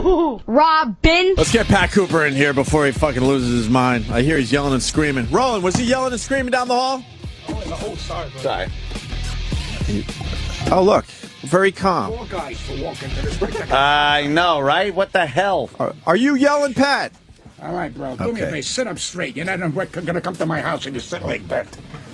Robin. Let's get Pat Cooper in here before he fucking loses his mind. I hear he's yelling and screaming. Roland, was he yelling and screaming down the hall? Oh, sorry. Sorry. Oh, look. Very calm. Four guys for walking to this. I know, right? What the hell? Are you yelling, Pat? All right, bro. Do me a favor. Sit up straight. You're not going to come to my house and you sit like that.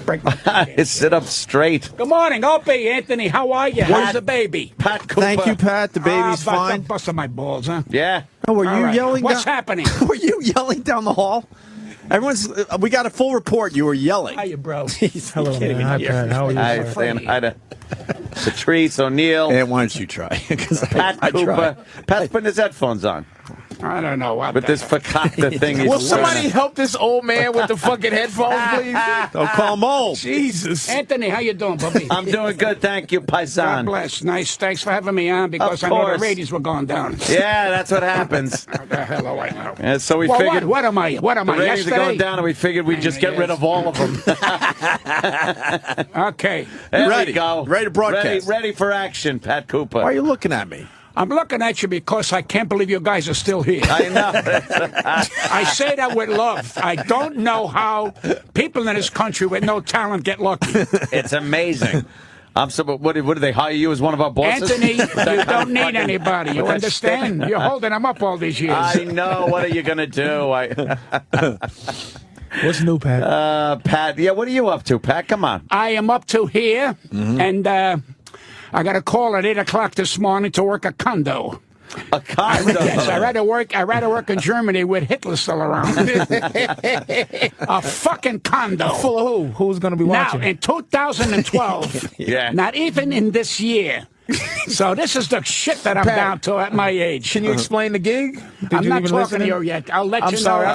Break my Sit up straight. Good morning, Opie, Anthony. How are you? How's the baby? Pat Cooper. Thank you, Pat. The baby's fine. Busting my balls, huh? Yeah. Oh, were you yelling? What's happening? Were you yelling down the hall? We got a full report. You were yelling. How you, bro? Hello, man. Hi, Pat. How are you? Hi, saying hi to Patrice Oneal. And why don't you try? Pat Cooper. Pat's putting his headphones on. I don't know what. With this fakakta thing. Will somebody help this old man with the fucking headphones, please? Don't call him old. Jesus. Anthony, how you doing, Bubby? I'm doing good, thank you, God Paisan. bless. Nice. Thanks for having me on because I know the ratings were going down. Yeah, that's what happens. How the hell do I know? And so we Well, figured. what am I? What am The I? ratings are Yesterday? going down, and we figured we'd just get rid of all of them. Okay. There Ready. we go. Ready to broadcast. Ready for action, Pat Cooper. Why are you looking at me? I'm looking at you because I can't believe you guys are still here. I know. I say that with love. I don't know how people in this country with no talent get lucky. It's amazing. What did they hire you as one of our bosses? Anthony, you don't need anybody. You understand? You're holding them up all these years. I know. What are you going to do? What's new, Pat? Pat, yeah, what are you up to, Pat? Come on. I am up to here, and I got a call at 8 o'clock this morning to work a condo. A condo? Yes, I rather work in Germany with Hitler still around. A fucking condo. Full of who? Who's going to be watching? Now, in 2012, Yeah. not even in this year. So this is the shit that I'm Pat, down to at my age. Can you explain the gig? Did I'm you not even talking to listen? you yet. I'll let I'm you sorry. know.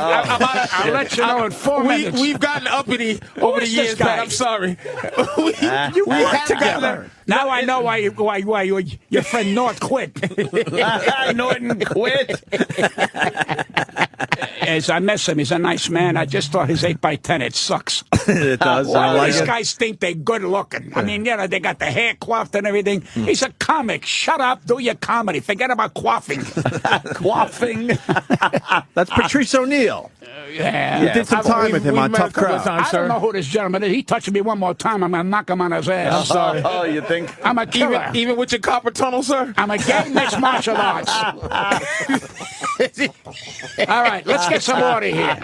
I'll let you know in 4 minutes. We've gotten uppity over the is this years, guy? Pat. I'm sorry. You we work had together. Now I know why your friend North quit. Norton quit. As I miss him, he's a nice man. I just thought his 8x10, it sucks. It does. I All like these it. guys think they're good looking. I mean, they got the hair coiffed and everything. He's a comic. Shut up, do your comedy. Forget about quaffing. Quaffing. That's Patrice Oneal. Yeah. You did some time with him on Tough Crowd. I don't know who this gentleman is. He touched me one more time, I'm going to knock him on his ass. I'm sorry. Oh, you think? I'm a killer. Even with your carpal tunnel, sir? I'm a gay mixed martial arts. All right, let's get some order here.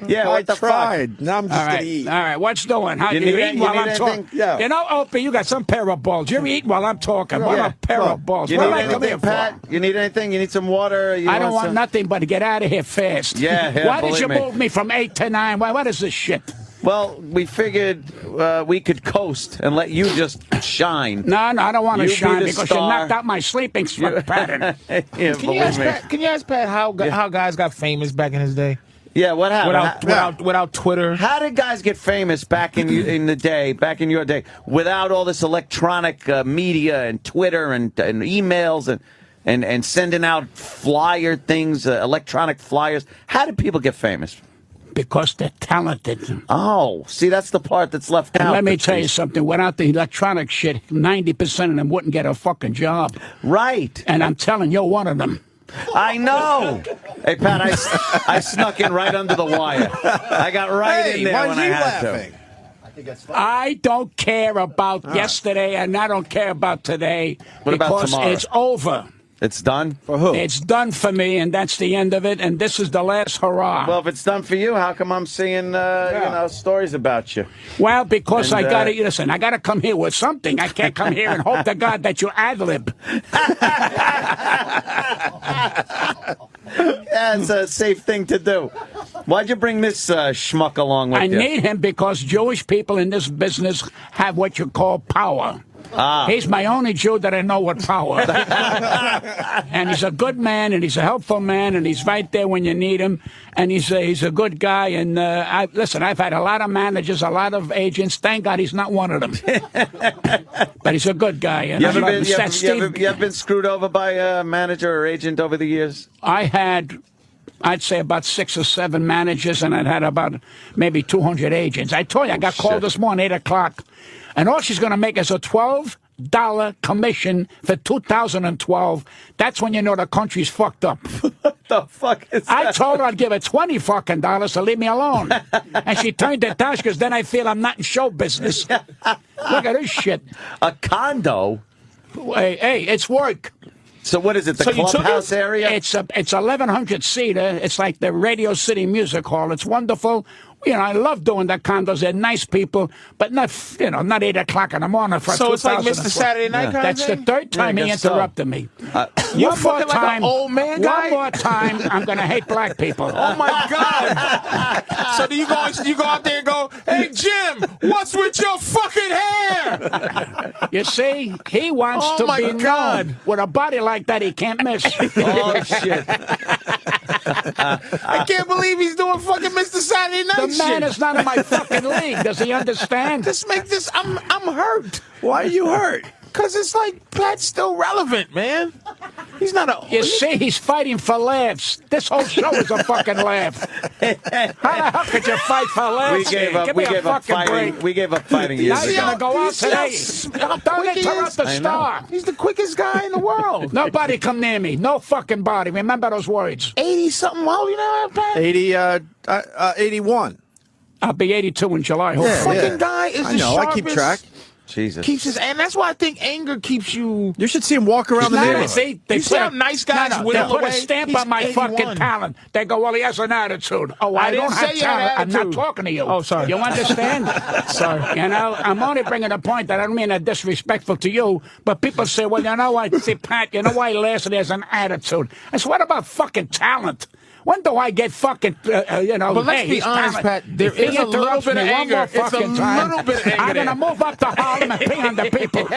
Yeah, I what the tried. Now I'm just All going right, to eat. all right. What's doing? How You you need eating any- while you I'm need talking? anything? Yeah. You know, Opie, you got some pair of balls. You're eating while I'm talking. What a pair of balls. You What need am I coming here anything, Pat? for? You need anything? You need some water? You I don't want some... nothing but to get out of here fast. Yeah, Why did believe you me. move me from 8 to 9? What is this shit? Well, we figured we could coast and let you just shine. No, I don't want to You be shine the because star. you knocked out my sleeping pattern. Yeah, Can you, believe ask me. Pat, can you ask Pat how guys got famous back in his day? Yeah, what happened? Without Twitter? How did guys get famous back in your day, without all this electronic media and Twitter and emails and sending out flyer things, electronic flyers? How did people get famous? Because they're talented. Oh, see, that's the part that's left And out. let me tell you something. Without the electronic shit, 90% of them wouldn't get a fucking job. Right. And I'm telling you, one of them. I know. Hey, Pat, I snuck in right under the wire. I got right in there why when is I he had laughing? to. I don't care about yesterday, and I don't care about today. What about because tomorrow? it's over. It's done? For who? It's done for me, and that's the end of it, and this is the last hurrah. Well, if it's done for you, how come I'm seeing stories about you? Well, because And, I got to, listen, I got to come here with something. I can't come here and hope to God that you ad-lib. Yeah, it's a safe thing to do. Why'd you bring this schmuck along with I you? need him because Jewish people in this business have what you call power. He's my only Jew that I know with power. And he's a good man, and he's a helpful man, and he's right there when you need him. And he's a good guy. And listen, I've had a lot of managers, a lot of agents. Thank God he's not one of them. But he's a good guy. And You I ever love been, him. you That's ever, Steve- you ever been screwed over by a manager or agent over the years? I had, I'd say about 6 or 7 managers, and I'd had about maybe 200 agents. I told you, I got called this morning, 8 o'clock, and all she's going to make is a 12. commission for 2012. That's when you know the country's fucked up. What the fuck is that? I told her I'd give her $20 fucking to leave me alone. And she turned it down because then I feel I'm not in show business. Look at this shit. A condo? Hey, it's work. So what is it, the clubhouse area? It's 1,100 seater. It's like the Radio City Music Hall. It's wonderful. You know, I love doing the condos. They're nice people, but not 8 o'clock in the morning for So it's like 2012. Mr. Saturday Night kind That's of the thing? third time Yeah, I he guess so. interrupted me. You fucking like an old man guy? One more time, I'm going to hate black people. Oh my God! So do you go out there and go, "Hey Jim, what's with your fucking hair?" You see, he wants Oh to my be God. known. With a body like that, he can't miss. Oh, shit. I can't believe he's doing fucking Mr. Saturday Night The man shit. is not in my fucking league. Does he understand? I'm hurt. Why are you hurt? Cause it's like Pat's still relevant, man. He's not a. You see, he's fighting for laughs. This whole show is a fucking laugh. How the hell could you fight for laughs? We gave up. Give We me a gave up fucking fighting. break. We gave up fighting Now years you're ago. going to go out today. Don't interrupt the I know. star. He's the quickest guy in the world. Nobody come near me. No fucking body. Remember those words. 80-something. Well, you know, Pat. 81. I'll be 82 in July. Yeah, Fucking guy is I the know. sharpest. I keep track. Jesus. And that's why I think anger keeps you. You should see him walk around the Now, neighborhood. see, You see how nice guys they whittle put away? a stamp He's on my 81. fucking talent. They go, well, he has an attitude. Oh, I didn't don't say have you had talent. I'm not attitude. talking to you. Oh, sorry. You understand? Sorry. You know, I'm only bringing a point that I don't mean that disrespectful to you, but people say, well, you know what, see, Pat, you know why he lasted? He has an attitude. I said, what about fucking talent? When do I get fucking, you know, But let's hey, be he's honest, talented. Pat, there If he is a little interrupts bit of me one anger. more It's a fucking time, little bit of anger I'm going to there. move up to Harlem and pee on the people.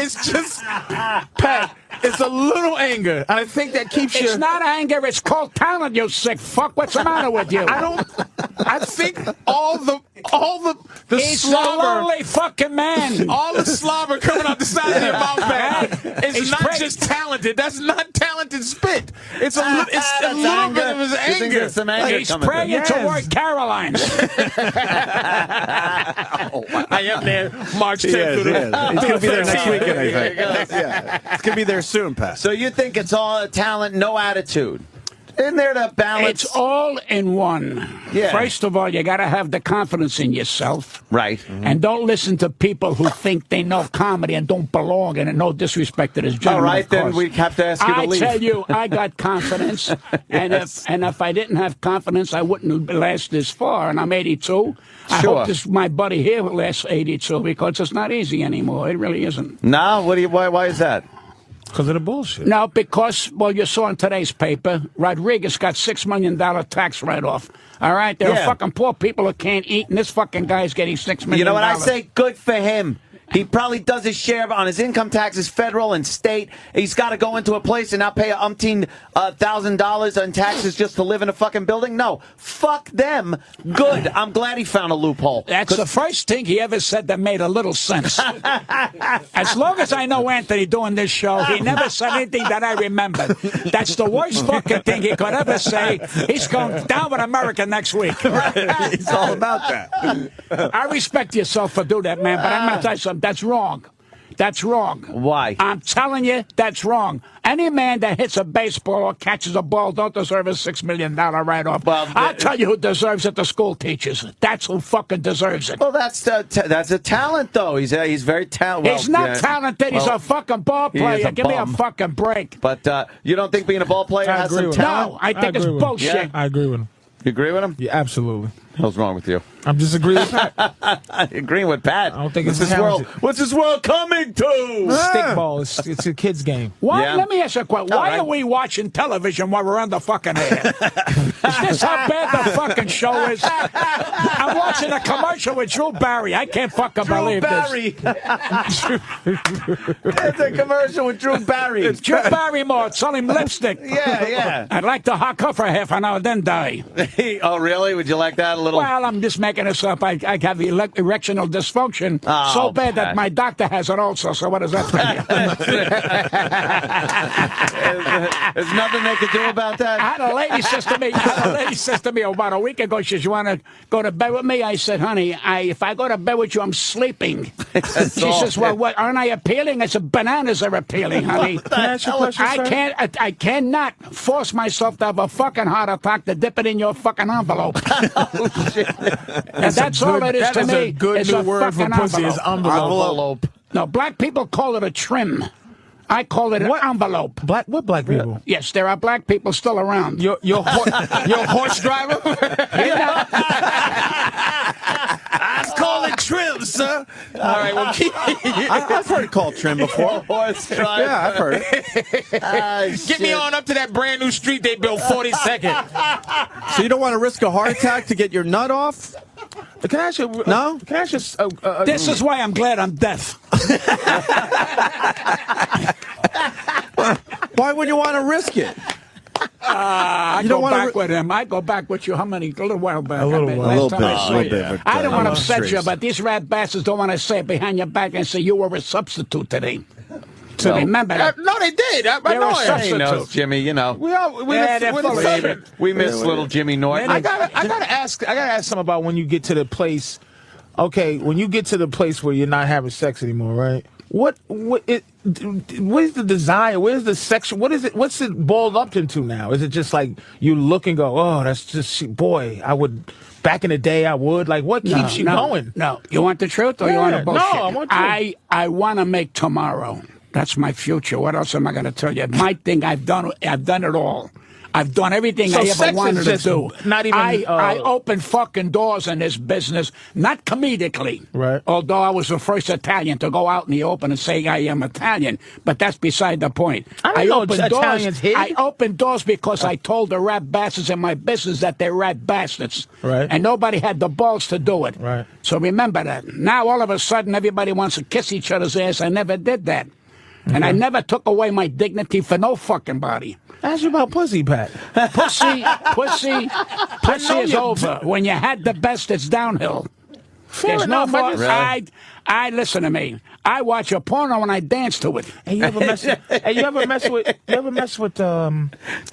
It's just, Pat, it's a little anger. And I think that keeps you. It's not anger, it's called talent, you sick fuck. What's the matter with you? I think all the He's a slobber, lonely fucking man. all the slobber coming out the side of your mouth, Pat, is He's not crazy. just talented. That's not talented spit. It's a little bit of his You think anger. there's some anger He's coming praying through? to work Caroline's. I am there March 10th. He is. through He's the- going to be there next weekend, I think. There you go. Yeah. He's going to be there soon, Pat. So you think it's all talent, no attitude? Isn't there to balance? It's all in one. Yeah. First of all, you got to have the confidence in yourself. Right. And don't listen to people who think they know comedy and don't belong, and no disrespect to this gentleman. All right, of then course. we have to ask you to I leave. tell you, I got confidence, and Yes. if I didn't have confidence, I wouldn't last this far. And I'm 82. I Sure. hope my buddy here will last 82 because it's not easy anymore. It really isn't. No? Why is that? Because of the bullshit. No, because, well, you saw in today's paper, Rodriguez got $6 million tax write-off. All right? There Yeah. are fucking poor people who can't eat, and this fucking guy's getting $6 million. You know what I say? Good for him. He probably does his share on his income taxes, federal and state. He's got to go into a place and not pay $1,000 in taxes just to live in a fucking building. No, fuck them. Good. I'm glad he found a loophole. That's the first thing he ever said that made a little sense. As long as I know Anthony doing this show, he never said anything that I remember. That's the worst fucking thing he could ever say. He's going down with America next week. He's all about that. I respect yourself for doing that, man, but I'm going to tell you something. That's wrong. That's wrong. Why? I'm telling you, that's wrong. Any man that hits a baseball or catches a ball don't deserve a $6 million write-off. Well, I'll tell you who deserves it, the school teachers. That's who fucking deserves it. Well, that's a talent, though. He's very talented. He's not talented. He's a fucking ball he is player. a Give me a bum. fucking break. But you don't think being a ball player has some talent? No, I think it's bullshit. Yeah. I agree with him. You agree with him? Yeah, absolutely. What's wrong with you? I'm disagreeing with Pat. Agreeing with Pat. I don't think What's it's this world? talented. What's this world coming to? Stickball. It's a kid's game. Why? Yeah. Let me ask you a question. Why right. are we watching television while we're on the fucking air? Is this how bad the fucking show is? I'm watching a commercial with Drew Barry. I can't fucking believe Barry. It's a commercial with Drew Barry. this. Drew Barrymore selling lipstick. Yeah. I'd like to hock her for half an hour, then die. Oh, really? Would you like that a little? little. Well, I'm just making this up. I have erectional dysfunction so bad that my doctor has it also. So what does that tell you? There's nothing they can do about that. I had a lady says to me about a week ago, she says, "You want to go to bed with me?" I said, "Honey, if I go to bed with you, I'm sleeping." She says, "Well, what? Aren't I appealing?" I said, "Bananas are appealing, honey. I cannot force myself to have a fucking heart attack to dip it in your fucking envelope." And that's all it is to me. That is a good new word for pussy is envelope. No, black people call it a trim. I call it an envelope. What black people? Yes, there are black people still around. Your horse driver? I call it trim, sir. All right, well, I've heard it called trim before. Horse driver. Yeah, I've heard it. Get me on up to that brand new street they built 42nd. So you don't want to risk a heart attack to get your nut off? Can I ask you? No? Can I ask you? This is why I'm glad I'm deaf. Why would you want to risk it? I You go don't wanna back with him. I go back with you. How many? A little while back. A little Last time I saw a you. little bit. I don't want to I'm upset you, serious. but these rat bastards don't want to say it behind your back and say you were a substitute today. So remember that. no, they did. I They were know it. substitute. He knows, Jimmy. You know. We We miss little Jimmy Norton. I gotta ask something about when you get to the place. Okay, when you get to the place where you're not having sex anymore, right? Where's the desire? Where's the sexual? What is it? What's it boiled up into now? Is it just like you look and go, oh, that's just boy, I would. Back in the day, I would. Like, what keeps you going? No, you want the truth or you want to bullshit? No, I want truth. I want to make tomorrow. That's my future. What else am I going to tell you? My thing. I've done it all. I've done everything So I sex ever is wanted to just do. not even, I open fucking doors in this business, not comedically. Right. Although I was the first Italian to go out in the open and say I am Italian, but that's beside the point. I know Italians hid. I opened doors because I told the rat bastards in my business that they're rat bastards. Right. And nobody had the balls to do it. Right. So remember that. Now all of a sudden everybody wants to kiss each other's ass. I never did that. And I never took away my dignity for no fucking body. Ask you about pussy, Pat. Pussy is over. When you had the best, it's downhill. There's no more. I listen to me. I watch a porno and I dance to it. Hey, you ever mess with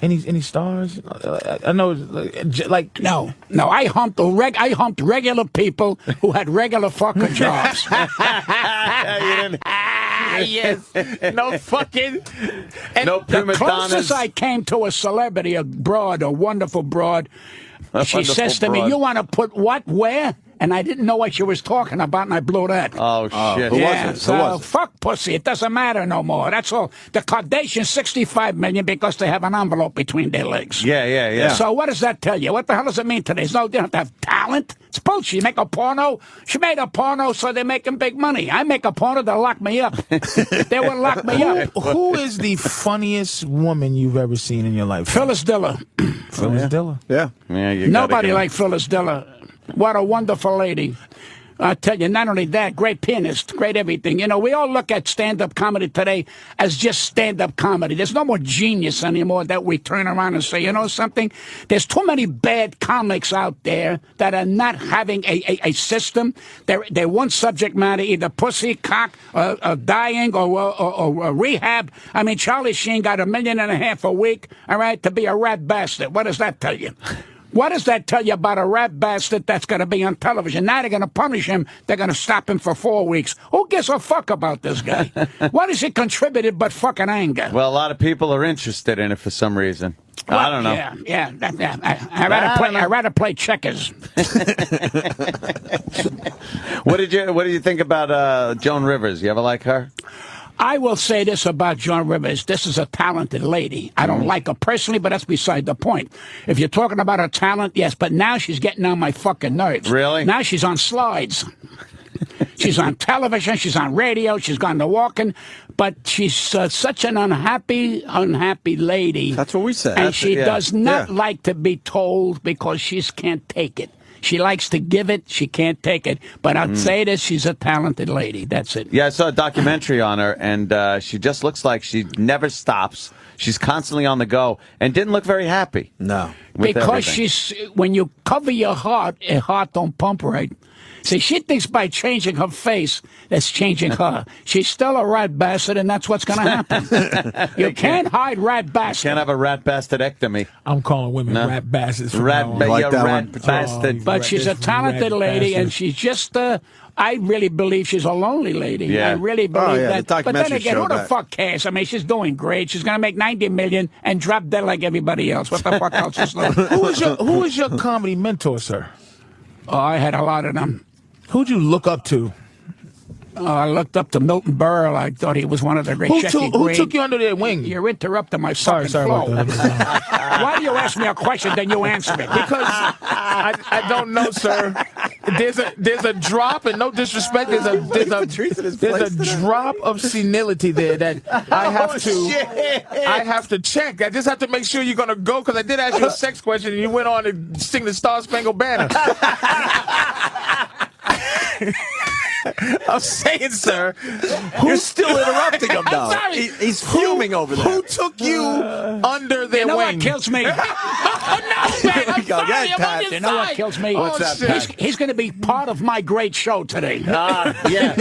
any stars? I know, like No. I humped regular people who had regular fucking jobs. yes, no fucking, No prima The closest donnas. I came to a celebrity, a wonderful broad, she wonderful says to me, broad. "You want to put what where?" And I didn't know what she was talking about, and I blew that. Oh, shit. who was Yeah, it? Who so was it? fuck pussy. It doesn't matter no more. That's all. The Kardashians, 65 million because they have an envelope between their legs. Yeah. So what does that tell you? What the hell does it mean today? They don't have to have talent. It's bullshit. You make a porno. She made a porno so they're making big money. I make a porno, they'll lock me up. They will lock me up. Who is the funniest woman you've ever seen in your life? Phyllis Diller. Phyllis Diller. Yeah. Yeah, you Nobody gotta go. like Phyllis Diller. What a wonderful lady. I tell you, not only that, great pianist, great everything. You know, we all look at stand-up comedy today as just stand-up comedy. There's no more genius anymore that we turn around and say, you know something? There's too many bad comics out there that are not having a system. They're one subject matter, either pussy, cock, dying, or rehab. I mean, Charlie Sheen got $1.5 million a week, all right, to be a rat bastard. What does that tell you? What does that tell you about a rat bastard that's going to be on television? Now they're going to punish him. They're going to stop him for 4 weeks. Who gives a fuck about this guy? What has he contributed but fucking anger? Well, a lot of people are interested in it for some reason. I don't know. Yeah. I'd rather play checkers. What did you think about Joan Rivers? You ever like her? I will say this about Joan Rivers. This is a talented lady. I don't like her personally, but that's beside the point. If you're talking about her talent, yes, but now she's getting on my fucking nerves. Really? Now she's on slides. She's on television. She's on radio. She's gone to walking. But she's such an unhappy lady. That's what we said. And That's she it, yeah. does not Yeah. like to be told because she can't take it. She likes to give it. She can't take it. But I'll say this, she's a talented lady. That's it. Yeah, I saw a documentary on her, and she just looks like she never stops. She's constantly on the go, and didn't look very happy. No. Because when you cover your heart don't pump right. See, she thinks by changing her face, that's changing her. She's still a rat bastard, and that's what's going to happen. You can't hide rat bastard. Can't have a rat bastardectomy. I'm calling women rat bastards. Rat bastard. But she's a talented lady, and she's just... I really believe she's a lonely lady. Yeah. I really believe that. The But then again, who showed the that. fuck cares? I mean, she's doing great. She's going to make $90 million and drop dead like everybody else. What the fuck else is left? Who is your comedy mentor, sir? Oh, I had a lot of them. Who'd you look up to? I looked up to Milton Berle. I thought he was one of the great. Who took you under their wing? You're interrupting my Sorry fucking flow. about that. Why do you ask me a question, then you answer it? Because I don't know, sir. There's a drop, and no disrespect, there's a drop of senility there that I have to check. I just have to make sure you're gonna go, because I did ask you a sex question, and you went on to sing the Star Spangled Banner. I'm saying, sir. You're still interrupting him, though. I'm sorry. He's fuming over there. Who took you under their You know wing? what kills me? No, man, I'm Go, sorry, yeah, I'm on Pat. your You know what side. kills me? What's that, Pat? He's going to be part of my great show today. Yeah.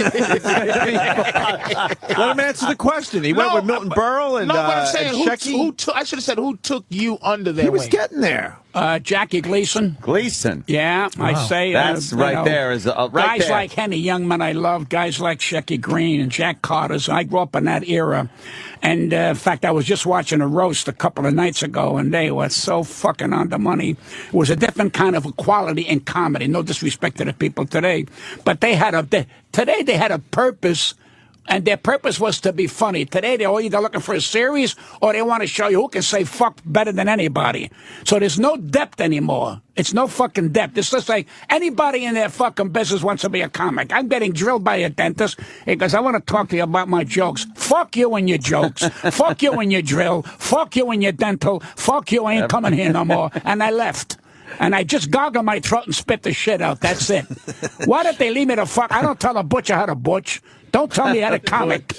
Let him answer the question. He went with Milton Berle and no, what I'm saying, and Shecky. I should have said who took you under their He was wing. getting there. Jackie Gleason. Gleason. Yeah, I say That's you right know, there. Is right guys there. like Henny Youngman, I love guys like Shecky Green and Jack Carter's. I grew up in that era, and in fact, I was just watching a roast a couple of nights ago, and they were so fucking on the money. It was a different kind of quality in comedy. No disrespect to the people today, but they had a purpose. And their purpose was to be funny. Today, they're either looking for a series or they want to show you who can say fuck better than anybody. So there's no depth anymore. It's no fucking depth. It's just like anybody in their fucking business wants to be a comic. I'm getting drilled by a dentist because I want to talk to you about my jokes. Fuck you and your jokes. Fuck you and your drill. Fuck you and your dental. Fuck you, I ain't coming here no more. And I left. And I just goggle my throat and spit the shit out. That's it. Why don't they leave me the fuck? I don't tell a butcher how to butch. Don't tell me how to comic.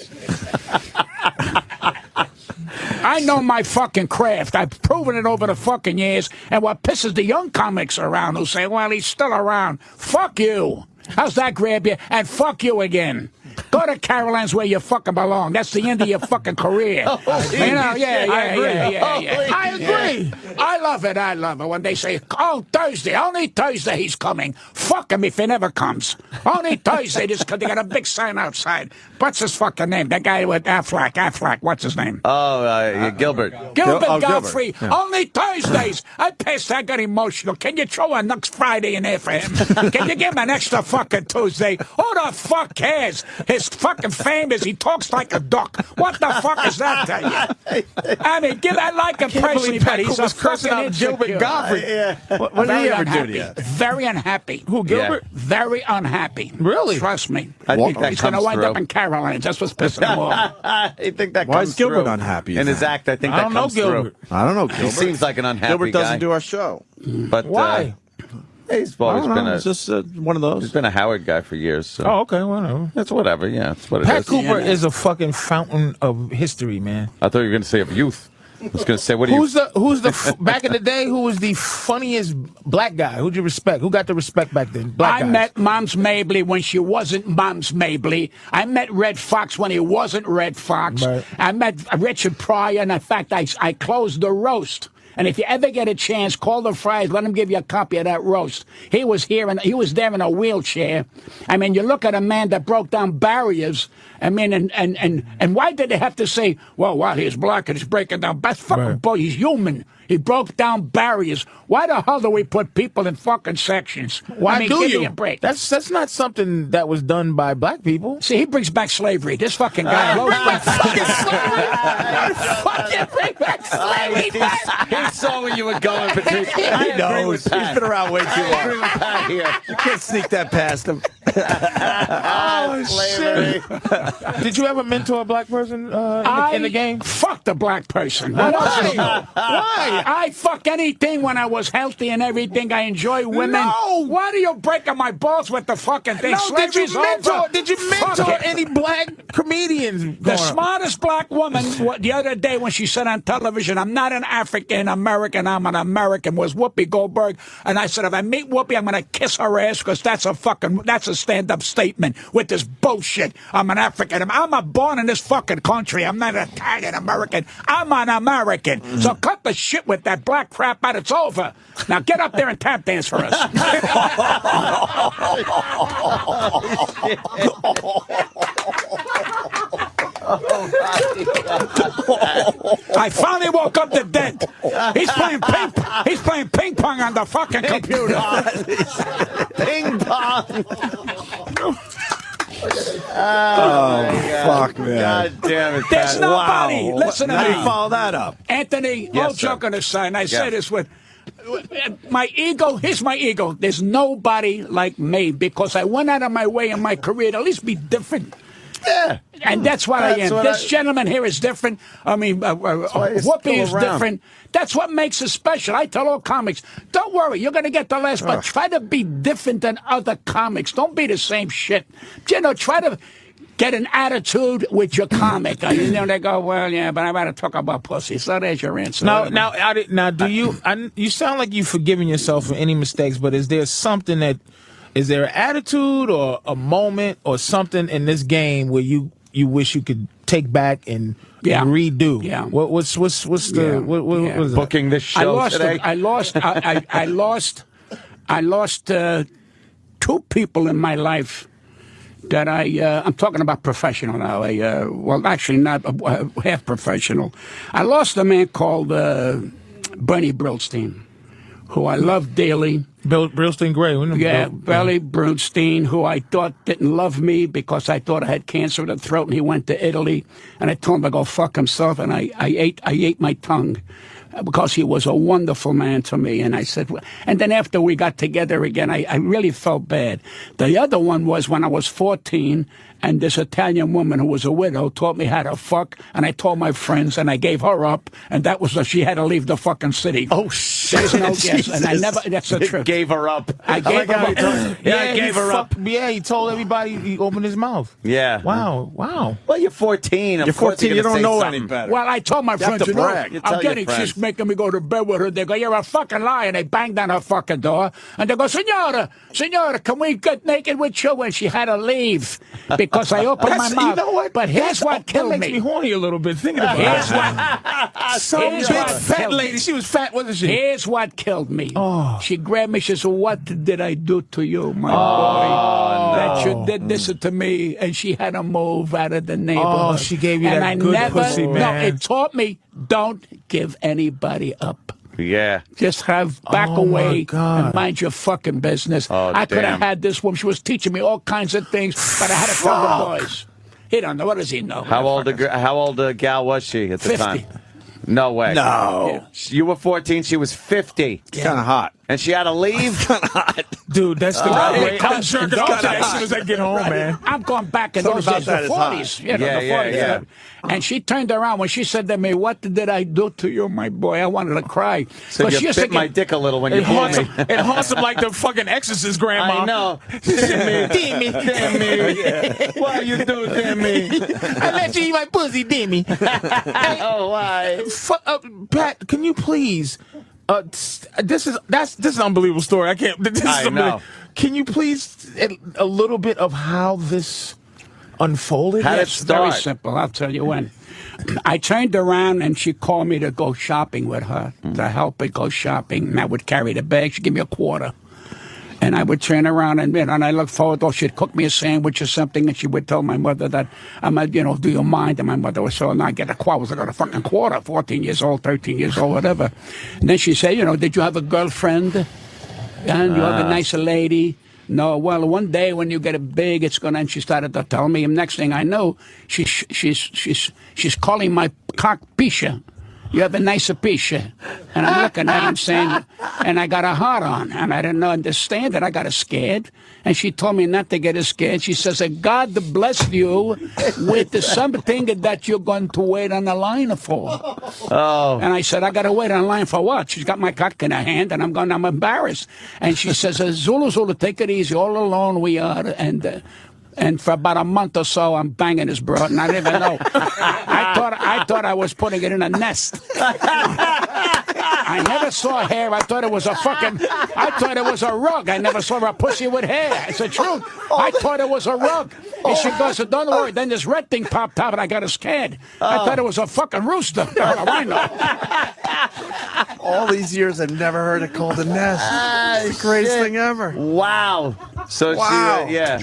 I know my fucking craft. I've proven it over the fucking years. And what pisses the young comics around who say, well, he's still around. Fuck you. How's that grab you? And fuck you again. Go to Caroline's where you fucking belong. That's the end of your fucking career. Yeah. I agree. I love it. I love it when they say, oh, Thursday, only Thursday he's coming. Fuck him if he never comes. Only Thursday, just because they got a big sign outside. What's his fucking name? That guy with Affleck. What's his name? Oh, Gilbert. Gilbert Godfrey. Yeah. Only Thursdays. I pissed. I got emotional. Can you throw a next Friday in there for him? Can you give him an extra fucking Tuesday? Who the fuck cares? His fucking fame is he talks like a duck. What the fuck is that to you? I mean, I like him personally, but he's a cursing fucking out Gilbert Godfrey. What did he ever do to you? Very unhappy. Who, Gilbert? Yeah. Very unhappy. Really? Trust me. I think that he's going to comes wind through. up in Caroline's. That's what's pissing him off. I think that Why comes is Gilbert through. unhappy? In his act, I think I that don't know comes Gilbert. through. I don't know. He Gilbert seems like an unhappy Gilbert doesn't guy. do our show. But Why? He's I always don't been know. a It's just one of those. he's been a Howard guy for years. So. Oh, okay, whatever. That's whatever. Yeah, that's what it Pat is. Cooper is a fucking fountain of history, man. I thought you were going to say of youth. I was going to say, what do you? Who's the back in the day? Who was the funniest black guy? Who'd you respect? Who got the respect back then? Black I guys. met Moms Mabley when she wasn't Moms Mabley. I met Red Fox when he wasn't Red Fox. Right. I met Richard Pryor, and in fact, I closed the roast. And if you ever get a chance, call the Friars, let them give you a copy of that roast. He was here, and he was there in a wheelchair. I mean, you look at a man that broke down barriers. I mean, and why did they have to say, well, he's black and he's breaking down? That's fucking boy. He's human. He broke down barriers. Why the hell do we put people in fucking sections? Why do give you? me a break. That's not something that was done by black people. See, he brings back slavery. This fucking guy loves Fucking slavery. Fucking bring back slavery. He saw where you were going, Patrice. He knows. He's been around way too I agree long. with Pat here. You can't sneak that past him. Oh, shit. Did you ever mentor a black person in the game? Fucked a black person. Why? Why? I fuck anything when I was healthy and everything. I enjoy women. No. Why are you breaking my balls with the fucking thing? No, did you mentor Fuck any black comedians? The smartest black woman the other day when she said on television, "I'm not an African American, I'm an American," was Whoopi Goldberg. And I said, if I meet Whoopi, I'm going to kiss her ass because that's a stand-up statement with this bullshit. I'm an African. I'm born in this fucking country. I'm not an Italian American. I'm an American. Mm-hmm. So cut the shit with that black crap out. It's over. Now get up there and tap dance for us. I finally woke up the dead. He's playing ping pong on the fucking computer. Ping pong. Fuck, man. God damn it. There's nobody. Listen to How me. do you follow that up? Anthony, Yes, all sir. joking aside, and I say this with my ego. Here's my ego. There's nobody like me because I went out of my way in my career to at least be different. Yeah. And that's what I am. This gentleman here is different. I mean, Whoopi is different. That's what makes it special. I tell all comics, don't worry, you're going to get the last, but try to be different than other comics. Don't be the same shit. You know, try to get an attitude with your comic. You know, they go, well, yeah, but I got to talk about pussy. So there's your answer. Now, do you? You sound like you've forgiven yourself for any mistakes, but is there something that? Is there an attitude or a moment or something in this game where you wish you could take back and redo? Yeah. What's the Booking this show today? I lost 2 people in my life that I'm talking about professional now. Well, actually not half professional. I lost a man called Bernie Brillstein, who I love dearly. Brillstein Gray? Billy Brillstein, who I thought didn't love me because I thought I had cancer of the throat, and he went to Italy, and I told him to go fuck himself, and I ate my tongue because he was a wonderful man to me. And I said, and then after we got together again, I really felt bad. The other one was when I was 14, and this Italian woman who was a widow taught me how to fuck, and I told my friends, and I gave her up, and that was she had to leave the fucking city. Oh, shit. There's no guess, and I never, that's the truth. Gave her up. I gave her up. I gave her up. Yeah, he told everybody he opened his mouth. Yeah. Wow. Well, you're 14. You're 14, you don't know any better. Well, I told my friends, to brag. You tell I'm getting, your friends. she's making me go to bed with her. They go, you're a fucking liar. And they banged on her fucking door. And they go, Senora, can we get naked with you? And she had to leave because I opened my mouth. You know what? But here's what killed that makes me horny a little bit thinking about Here's it. Some here's big what fat killed lady. me. She was fat, wasn't she? Here's what killed me. Oh. She grabbed me. She said, what did I do to you, my boy? That you did this to me. And she had to move out of the neighborhood. Oh, she gave you and that I good never, pussy, man. No, it taught me, don't give anybody up. Yeah. Just back Oh, my away God. and mind your fucking business. Oh, I could have damn. had this woman. She was teaching me all kinds of things, but I had to tell the boys. He don't know. What does he know? How old a gal was she at the 50. time? No way. No. You were 14. She was 50. Kind of hot. And she had to leave? Dude, that's the right way. I'm comes jerking and off to goes. that as soon as I get home, man. I'm going back in Something those about days, the that is hot. 40s. You know, Yeah, the yeah, 40s. yeah. And she turned around when she said to me, what did I do to you, my boy? I wanted to cry. So she you used to bit my get- dick a little when you It haunts pulled me. him. It haunts him like the fucking Exorcist grandma. I know. Dimmy. Why you do that, me? I let you eat my pussy, Dimmy. Oh, why? Pat, can you please? This is an unbelievable story. I can't. This is I know. unbelievable. Can you please a little bit of how this unfolded? How did it It's very start? simple. I'll tell you when. I turned around and she called me to go shopping with her, to help her go shopping. And I would carry the bag. She'd give me a quarter. And I would turn around and I look forward to, she'd cook me a sandwich or something, and she would tell my mother that, do you mind? And my mother would say, no, I get a quarter. I was like, a fucking quarter, 14 years old, 13 years old, whatever. And then she said, did you have a girlfriend? And you have a nice lady? No, well, one day when you get it big, it's gonna. And she started to tell me, and next thing I know, she's calling my cock Pisha. you have a nicer piece. And I'm looking at him saying, and I got a heart on. And I didn't understand it. I got scared. And she told me not to get scared. She says, God bless you with something that you're going to wait on the line for. Oh. And I said, I got to wait on line for what? She's got my cock in her hand, and I'm embarrassed. And she says, Zulu, take it easy. All alone we are. And for about a month or so, I'm banging this broad, and I didn't even know. I thought I was putting it in a nest. I never saw hair. I thought it was a rug. I never saw a pussy with hair. It's the truth. I thought it was a rug. And she goes, don't worry. Then this red thing popped out, and I got scared. I thought it was a fucking rooster. What do I know? All these years, I've never heard it called a nest. It's the greatest thing ever. Wow. So Wow. she, yeah.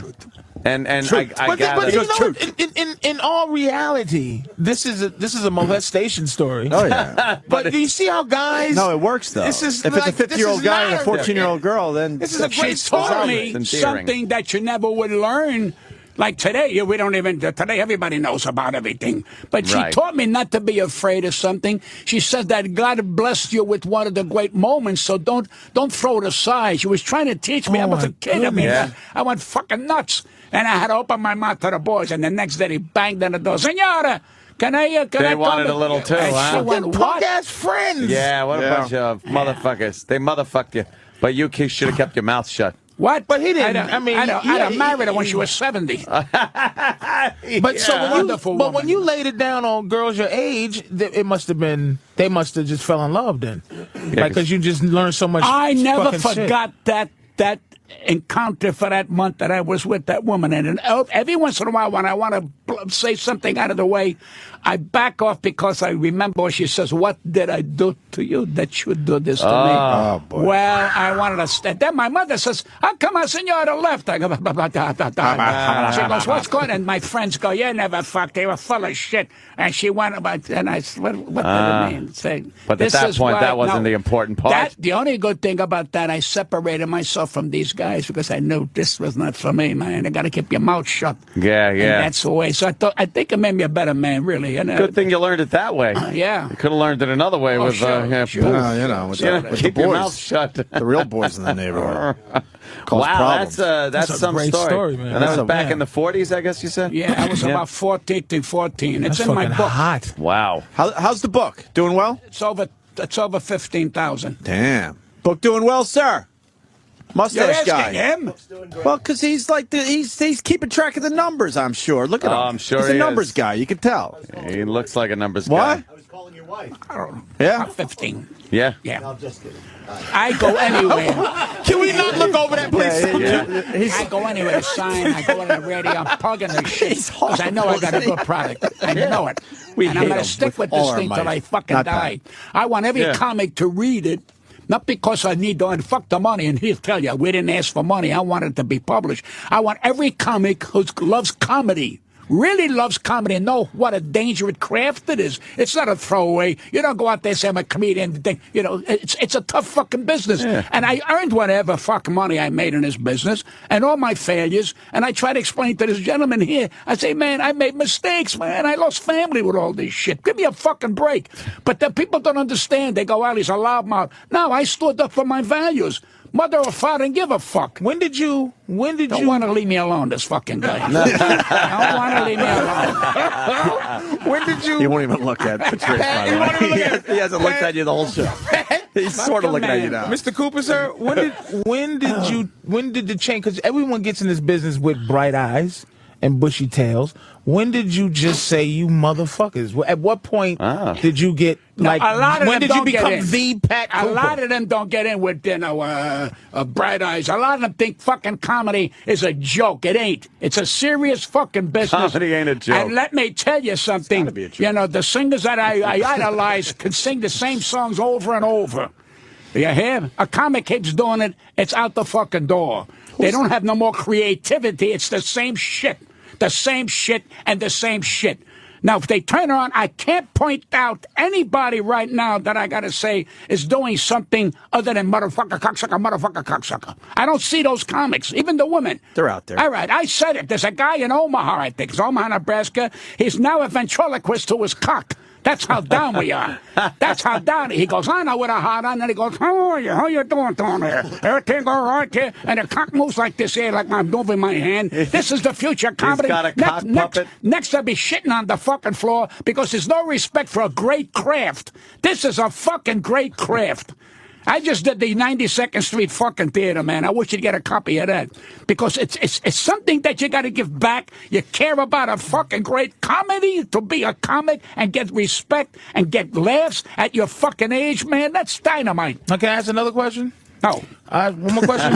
And I But got you it. know, in all reality, this is a molestation story. Oh, yeah. But do you see how guys? No, it works, though. This is if like, it's a 50-year-old guy and a not 14-year-old girl, then This is a She great told story. me It's endearing. something that you never would learn. Like today, we don't even. Today, everybody knows about everything. But she Right. taught me not to be afraid of something. She said that God blessed you with one of the great moments, so don't throw it aside. She was trying to teach me. I Oh, was a my kid. I mean, goodness. I went fucking nuts, and I had to open my mouth to the boys. And the next day, he banged on the door, Senora. Can I? Can They I wanted come a little too, And huh? she went, Punk what? ass friends. Yeah, what a Yeah. bunch of motherfuckers. They motherfucked you. But you should have kept your mouth shut. What? But he didn't. I'd have married her when she was 70. But so when Wonderful woman. when you laid it down on girls your age, it must have been they must have just fell in love then, because you just learned so much. I never fucking shit. forgot that encounter for that month that I was with that woman. And every once in a while, when I want to say something out of the way, I back off because I remember she says, "What did I do to you that you do this to me?" Oh, boy. Well, I wanted to stand. Then my mother says, "How come I senora left?" I go, blah, blah, blah, blah, blah, blah. She goes, "What's going on?" And my friends go, "You never fucked. They were full of shit." And she went about, and I said, "What did it mean?" Say, But at that point, that wasn't the important part. The only good thing about that, I separated myself from these guys because I knew this was not for me, man. You got to keep your mouth shut. Yeah, And yeah. that's the way. So I think it made me a better man, really. And, Good thing you learned it that way. yeah. You could have learned it another way with sure, yeah, sure. poof. you know, with You know, the keep boys. your mouth shut. The real boys in the neighborhood. Cause Wow, problems. That's that's a some great story, man. And that That's was a- back man. in the 40s, I guess you said? Yeah, I was Yeah. about 14 to 14. It's That's in my fucking book. hot. Wow. How's the book? Doing well? It's over 15,000. Damn. Book doing well, sir. You're Mustache asking guy. him? Well, because he's like he's keeping track of the numbers. I'm sure. Look at him. I'm sure he's a he numbers is. guy. You can tell. He looks like a numbers What? guy. I don't know. Yeah. About 15. Yeah. Yeah. I go anywhere. Can we not look over that, please? I go anywhere to sign. I go on the radio. I'm plugging the shit because I know I got a good product. I know it. We and I'm hate going him to stick with with this all our thing till might. I fucking Not die. I want every Yeah. comic to read it. Not because I need to fuck the money, and he'll tell you, we didn't ask for money. I want it to be published. I want every comic who loves comedy, really loves comedy, and know what a dangerous craft it is. It's not a throwaway. You don't go out there and say, I'm a comedian. You know, it's a tough fucking business. Yeah. And I earned whatever fucking money I made in this business, and all my failures, and I try to explain to this gentleman here, I say, man, I made mistakes, man. I lost family with all this shit. Give me a fucking break. But the people don't understand. They go, well, he's a loudmouth. No, I stood up for my values. Mother or father, and give a fuck. When did you? Don't want to leave me alone, this fucking guy. Don't want to leave me alone. When did you? He won't even look at Patrice, by the way. He hasn't looked at you the whole show. He's sort of looking at you now. Mr. Cooper, sir, when did the change? Because everyone gets in this business with bright eyes and bushy tails. When did you just say, you motherfuckers? At what point did you get, like, a lot of when them did you don't get become in. the Pat Cooper? A lot of them don't get in with, bright eyes. A lot of them think fucking comedy is a joke. It ain't. It's a serious fucking business. Comedy ain't a joke. And let me tell you something. be a joke. You know, the singers that I idolize can sing the same songs over and over. You hear? A comic keeps doing it, it's out the fucking door. They don't have no more creativity. It's the same shit. The same shit and the same shit. Now, if they turn around, I can't point out anybody right now that I got to say is doing something other than motherfucker, cocksucker. I don't see those comics, even the women. They're out there. All right, I said it. There's a guy in Omaha, I think. It's Omaha, Nebraska. He's now a ventriloquist to his cock. That's how down we are. That's how down. He goes, I know with a heart on. And he goes, how are you? How you doing down there? Everything all right here? And the cock moves like this here, like I'm moving my hand. This is the future comedy. He's got a cock puppet. Next, I'll be shitting on the fucking floor because there's no respect for a great craft. This is a fucking great craft. I just did the 92nd Street fucking theater, man. I wish you'd get a copy of that. Because it's something that you got to give back. You care about a fucking great comedy, to be a comic and get respect and get laughs at your fucking age, man. That's dynamite. Okay, I ask another question? No. One more question.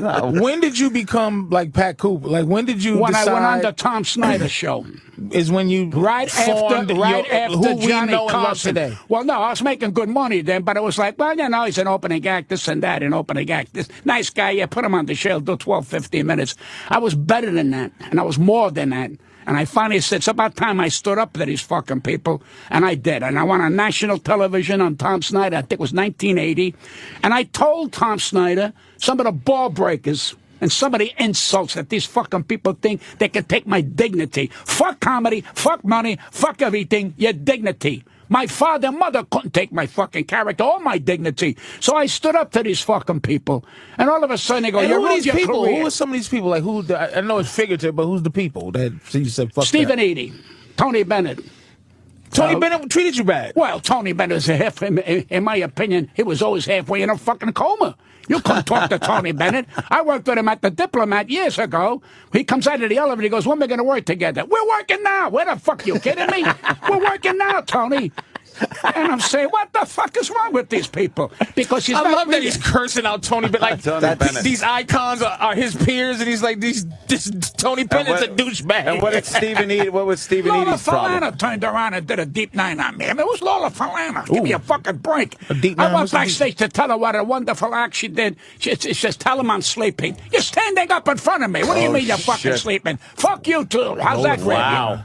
No. When did you become like Pat Cooper? Like, when did you When decide? I went on the Tom Snyder show. Is when you Right after who we Johnny know and love Carson. today. Well, no, I was making good money then, but it was like, well, you know, he's an opening act, this and that, an opening act. This nice guy, yeah, put him on the show, do 12, 15 minutes. I was better than that, and I was more than that. And I finally said, it's about time I stood up to these fucking people. And I did. And I went on national television on Tom Snyder, I think it was 1980. And I told Tom Snyder some of the ball breakers and some of the insults that these fucking people think they can take my dignity. Fuck comedy, fuck money, fuck everything, your dignity. My father and mother couldn't take my fucking character or my dignity. So I stood up to these fucking people. And all of a sudden they go, And you who are ruined these your people? career. Who are some of these people? Like, who? I know it's figurative, but who's the people that you said fuck Stephen that? Eady, Tony Bennett. Tony Bennett treated you bad. Well, Tony Bennett is in my opinion, he was always halfway in a fucking coma. You couldn't talk to Tony Bennett. I worked with him at the Diplomat years ago. He comes out of the elevator, he goes, when are we going to work together? We're working now. Where the fuck, you kidding me? We're working now, Tony. And I'm saying, what the fuck is wrong with these people? Because he's I not love that really- he's cursing out Tony Bennett. Like, Tony Bennett. these icons are his peers, and he's like, this Tony Bennett's a douchebag. And what did Stephen Eady? What was Stephen Lola Eady's problem? Falana turned around and did a deep 9 on me. I mean, it was Lola Falana. Give me a fucking break. A deep I nine? went What's a deep- backstage to tell her what a wonderful act she did. She says, tell him I'm sleeping. You're standing up in front of me. What do you Oh, mean you're fucking shit. sleeping? Fuck you too. How's that for Wow. you?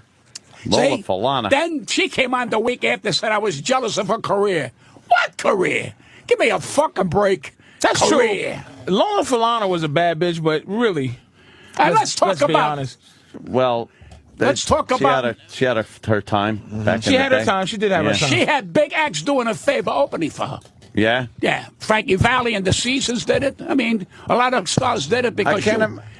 Lola See? Falana. Then she came on the week after and said I was jealous of her career. What career? Give me a fucking break. That's career. true. Lola Falana was a bad bitch, but really, And let's talk be about honest. Well, Let's talk about- She had her time back in She the had her day. time. She did have her Yeah. time. She had big acts doing a favor opening for her. Yeah. Yeah, Frankie Valli and the Seasons did it. I mean, a lot of stars did it because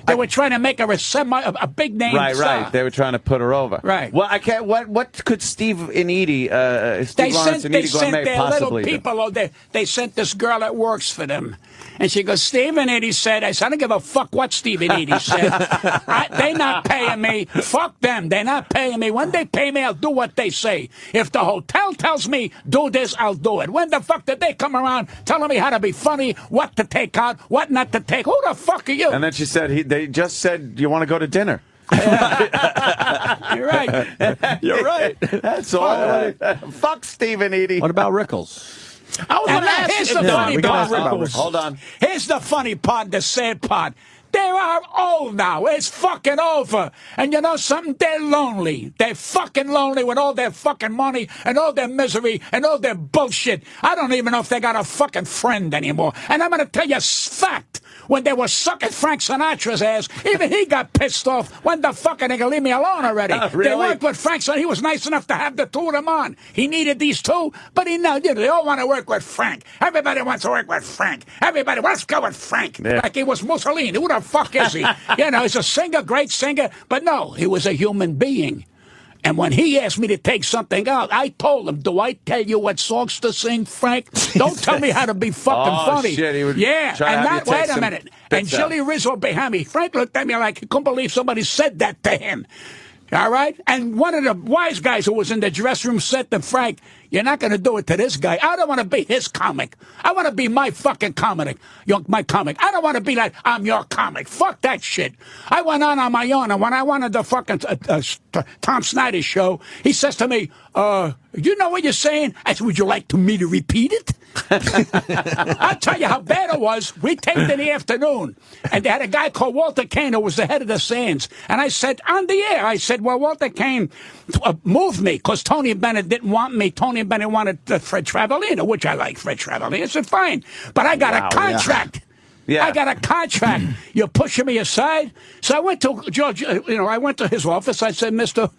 they were trying to make her a big name Right, star. right. They were trying to put her over. Right. Well, I can't. What could Steve and Eady, They Steve Lawrence sent, and they Eady sent Gourmet their little possibly do? people. They sent this girl that works for them. And she goes, Stephen Eady said, I said, I don't give a fuck what Stephen Eady said. They not paying me. Fuck them. They're not paying me. When they pay me, I'll do what they say. If the hotel tells me, do this, I'll do it. When the fuck did they come around telling me how to be funny, what to take out, what not to take? Who the fuck are you? And then she said, they just said, you want to go to dinner? You're right. You're right. That's all. Fuck Stephen Eady. What about Rickles? I was going to And ask here's if the funny Tony part. Bennett was- Hold on. Here's the funny part, the sad part. They are old now. It's fucking over. And you know something? They're lonely. They're fucking lonely with all their fucking money and all their misery and all their bullshit. I don't even know if they got a fucking friend anymore. And I'm going to tell you a fact. When they were sucking Frank Sinatra's ass, even he got pissed off. When the fuck are they going to leave me alone already? Really? They worked with Frank, so he was nice enough to have the two of them on. He needed these two, but they all want to work with Frank. Everybody wants to work with Frank. Everybody wants to go with Frank. Yeah. Like he was Mussolini. Who the fuck is he? You know, he's a singer, great singer, but no, he was a human being. And when he asked me to take something out, I told him, do I tell you what songs to sing, Frank? Don't tell me how to be fucking funny. Shit, he would yeah, try to and have you take wait a some minute. And bits out. Jilly Rizzo behind me, Frank looked at me like he couldn't believe somebody said that to him. All right? And one of the wise guys who was in the dressing room said to Frank, you're not going to do it to this guy. I don't want to be his comic. I want to be my fucking comic. My comic. I don't want to be like, I'm your comic. Fuck that shit. I went on my own, and when I wanted the fucking Tom Snyder show, he says to me, you know what you're saying? I said, would you like me to repeat it? I'll tell you how bad it was. We taped in the afternoon, and they had a guy called Walter Kane who was the head of the Sands. And I said, on the air, I said, well, Walter Kane moved me because Tony Bennett didn't want me. Tony Bennett wanted Fred Travalino, which I like Fred Travalino. I said, fine. But I got a contract. Yeah. I got a contract. You're pushing me aside. So I went to George. I went to his office. I said, Mister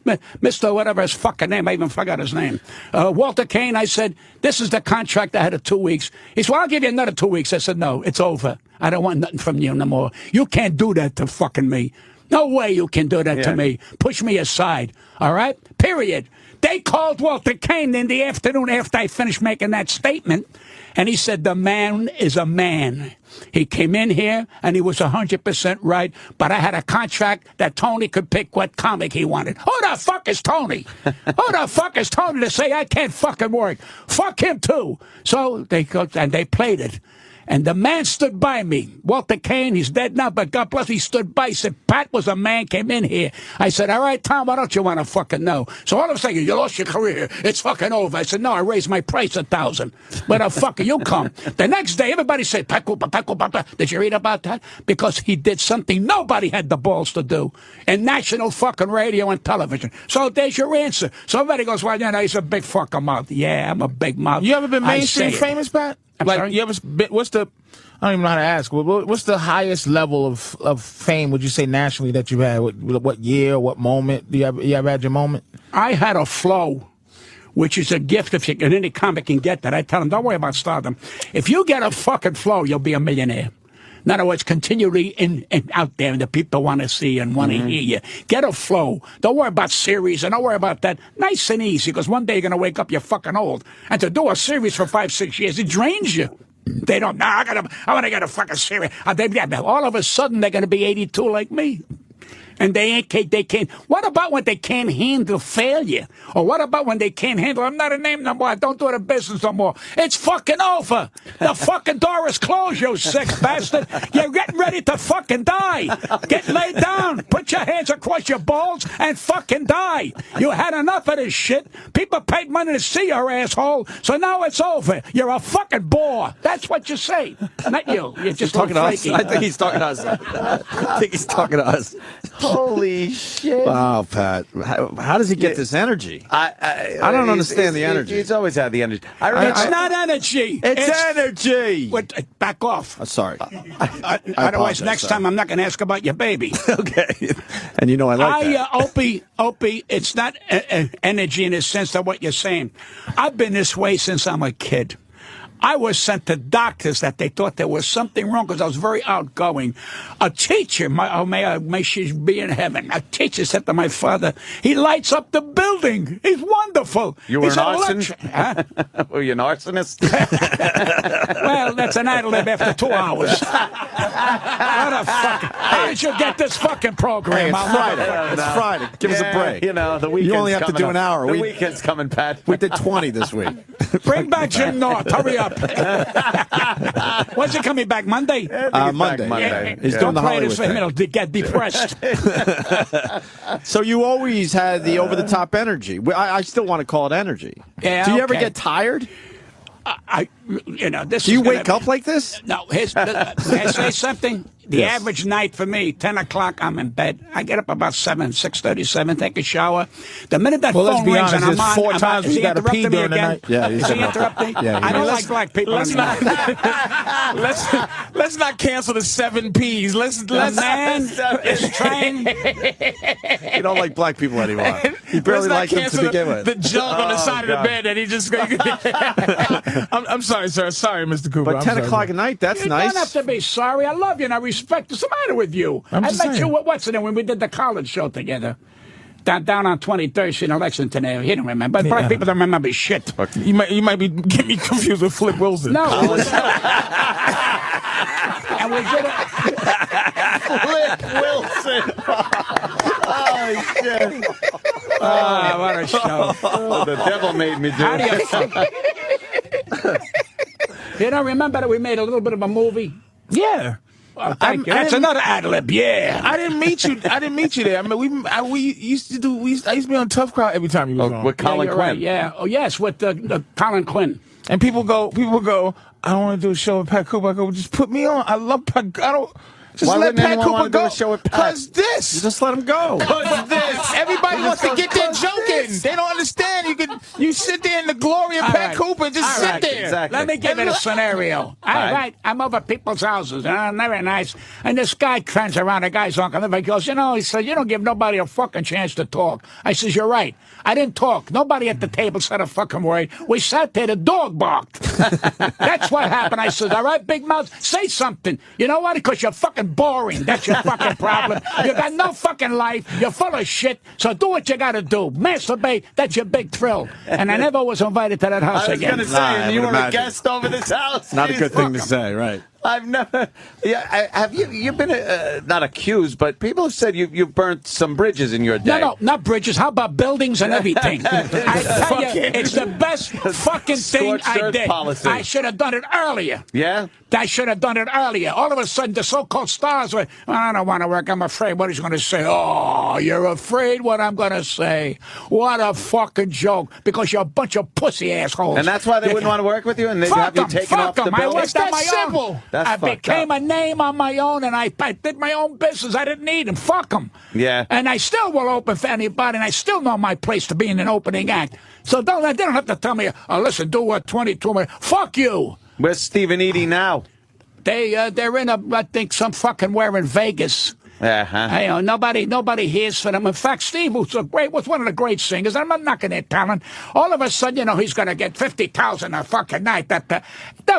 whatever his fucking name. I even forgot his name. Walter Kane. I said, this is the contract I had of 2 weeks. He said, well, I'll give you another 2 weeks. I said, no, it's over. I don't want nothing from you no more. You can't do that to fucking me. No way you can do that to me. Push me aside. All right? Period. They called Walter Kane in the afternoon after I finished making that statement, and he said, the man is a man. He came in here, and he was 100% right, but I had a contract that Tony could pick what comic he wanted. Who the fuck is Tony? Who the fuck is Tony to say I can't fucking work? Fuck him, too. So they played it. And the man stood by me. Walter Kane, he's dead now, but God bless, he stood by. He said, Pat was a man, came in here. I said, all right, Tom, why don't you want to fucking know? So all of a sudden, you lost your career. It's fucking over. I said, no, I raised my price 1,000. Where the fuck are you come? The next day, everybody said, Pat Cooper. Did you read about that? Because he did something nobody had the balls to do in national fucking radio and television. So there's your answer. So everybody goes, well, he's a big fucking mouth. Yeah, I'm a big mouth. You ever been mainstream famous, Pat? I'm sorry? You ever been, I don't even know how to ask. What's the highest level of fame, would you say, nationally that you've had? What year, what moment? You ever had your moment? I had a flow, which is a gift and any comic can get that. I tell them, don't worry about stardom. If you get a fucking flow, you'll be a millionaire. In other words, continually out there, and the people want to see and want to hear you. Get a flow. Don't worry about series, and don't worry about that. Nice and easy, because one day you're going to wake up, you're fucking old. And to do a series for 5-6 years, it drains you. They don't, I want to get a fucking series. All of a sudden, they're going to be 82 like me. And they can't. What about when they can't handle failure? Or what about when they can't handle, I'm not a name no more, I don't do the business no more. It's fucking over. The fucking door is closed, you sick bastard. You're getting ready to fucking die. Get laid down. Put your hands across your balls and fucking die. You had enough of this shit. People paid money to see your asshole, so now it's over. You're a fucking bore. That's what you say. Not you. You're just talking to us. flaky. I think he's talking to us. I think he's talking to us. Holy shit. Wow, Pat. How does he get this energy? I don't understand the energy. He's always had the energy. It's not energy. It's energy. Back off. Sorry. Otherwise, next time I'm not going to ask about your baby. Okay. And you know I like that. Opie, it's not energy in the sense of what you're saying. I've been this way since I'm a kid. I was sent to doctors that they thought there was something wrong because I was very outgoing. A teacher, may she be in heaven, a teacher said to my father, he lights up the building. He's wonderful. You were an arsonist? Huh? Were you an arsonist? Well, that's an ad-lib after 2 hours. What a fuck. How did you get this fucking program? Hey, it's Friday. It's Friday. Give us a break. You know, the weekend's You only have to do an hour. The weekend's coming, Pat. We did 20 this week. Bring back Jim North. Hurry up. When's he coming back? Monday? Monday. He's doing the Hollywood for him. He'll get depressed. So you always had the over-the-top energy. I still want to call it energy. Yeah, Do you ever get tired? This. Do you wake up like this? No. May I say something? The average night for me, 10 o'clock, I'm in bed. I get up about 6:37, take a shower. The minute that phone rings and I'm on, 4 times we got to pee during the night. Yeah, is he interrupting? Yeah, I don't like black people. Let's not cancel the 7 Ps. The man is trying. You don't like black people anymore. You barely like them to begin with. The junk on the side of the bed that he just. I'm sorry, sir. Sorry, Mr. Cooper. But 10 o'clock at night, that's nice. You don't have to be sorry. I love you and I respect you. What's the matter with you? I met you, what's the name, when we did the college show together. Down on 23rd Street in Lexington there. He don't remember. But black people don't remember shit. You might be getting me confused with Flip Wilson. No. And we did it. Flip Wilson. Oh, shit. Oh, what a show. Oh, the devil made me do it. You don't remember that we made a little bit of a movie? Yeah. Thank you. That's another ad-lib, yeah. I didn't meet you there. I mean, I used to be on Tough Crowd every time you was on. With Colin Quinn. Right, yeah. Oh, yes, with Colin Quinn. And people go, I don't want to do a show with Pat Cooper. I go, just put me on. I love Pat. Just Why let wouldn't Pat anyone Cooper want to do go. a show with Pat? Cause this. Just let him go. Cause this. Everybody wants to get there joking. They don't understand. You sit there in the glory of Pat Cooper and just sit there. Exactly. Let me give it a scenario. I'm over people's houses, very nice. And this guy turns around, the guy's uncle, and he goes, he said, you don't give nobody a fucking chance to talk. I says, you're right. I didn't talk. Nobody at the table said a fucking word. We sat there, the dog barked. That's what happened. I said, all right, big mouth, say something. You know what? Because you're fucking boring. That's your fucking problem. You got no fucking life. You're full of shit. So do what you got to do. Masturbate. That's your big thrill. And I never was invited to that house again. I was going to say, you were a guest over this house. Not a good thing to say, right? I've never. Yeah, have you? You've been not accused, but people have said you burnt some bridges in your day. No, not bridges. How about buildings and everything? I tell you, it's the best fucking thing I did. Policy. I should have done it earlier. Yeah? I should have done it earlier. All of a sudden, the so-called stars were, I don't want to work. I'm afraid what he's going to say. Oh, you're afraid what I'm going to say. What a fucking joke. Because you're a bunch of pussy assholes. And that's why they wouldn't want to work with you? And they'd have you taken off the I building? worked on my own. I became a name on my own, and I did my own business. I didn't need them. Fuck them. Yeah. And I still will open for anybody, and I still know my place to be in an opening act. So they don't have to tell me, listen, do what 22 minutes. Fuck you. Where's Stephen Eady now? They're in I think somewhere in Vegas. Uh-huh. Nobody hears from them. In fact, Steve was one of the great singers. I'm not knocking their talent. All of a sudden, he's going to get $50,000 a fucking night. The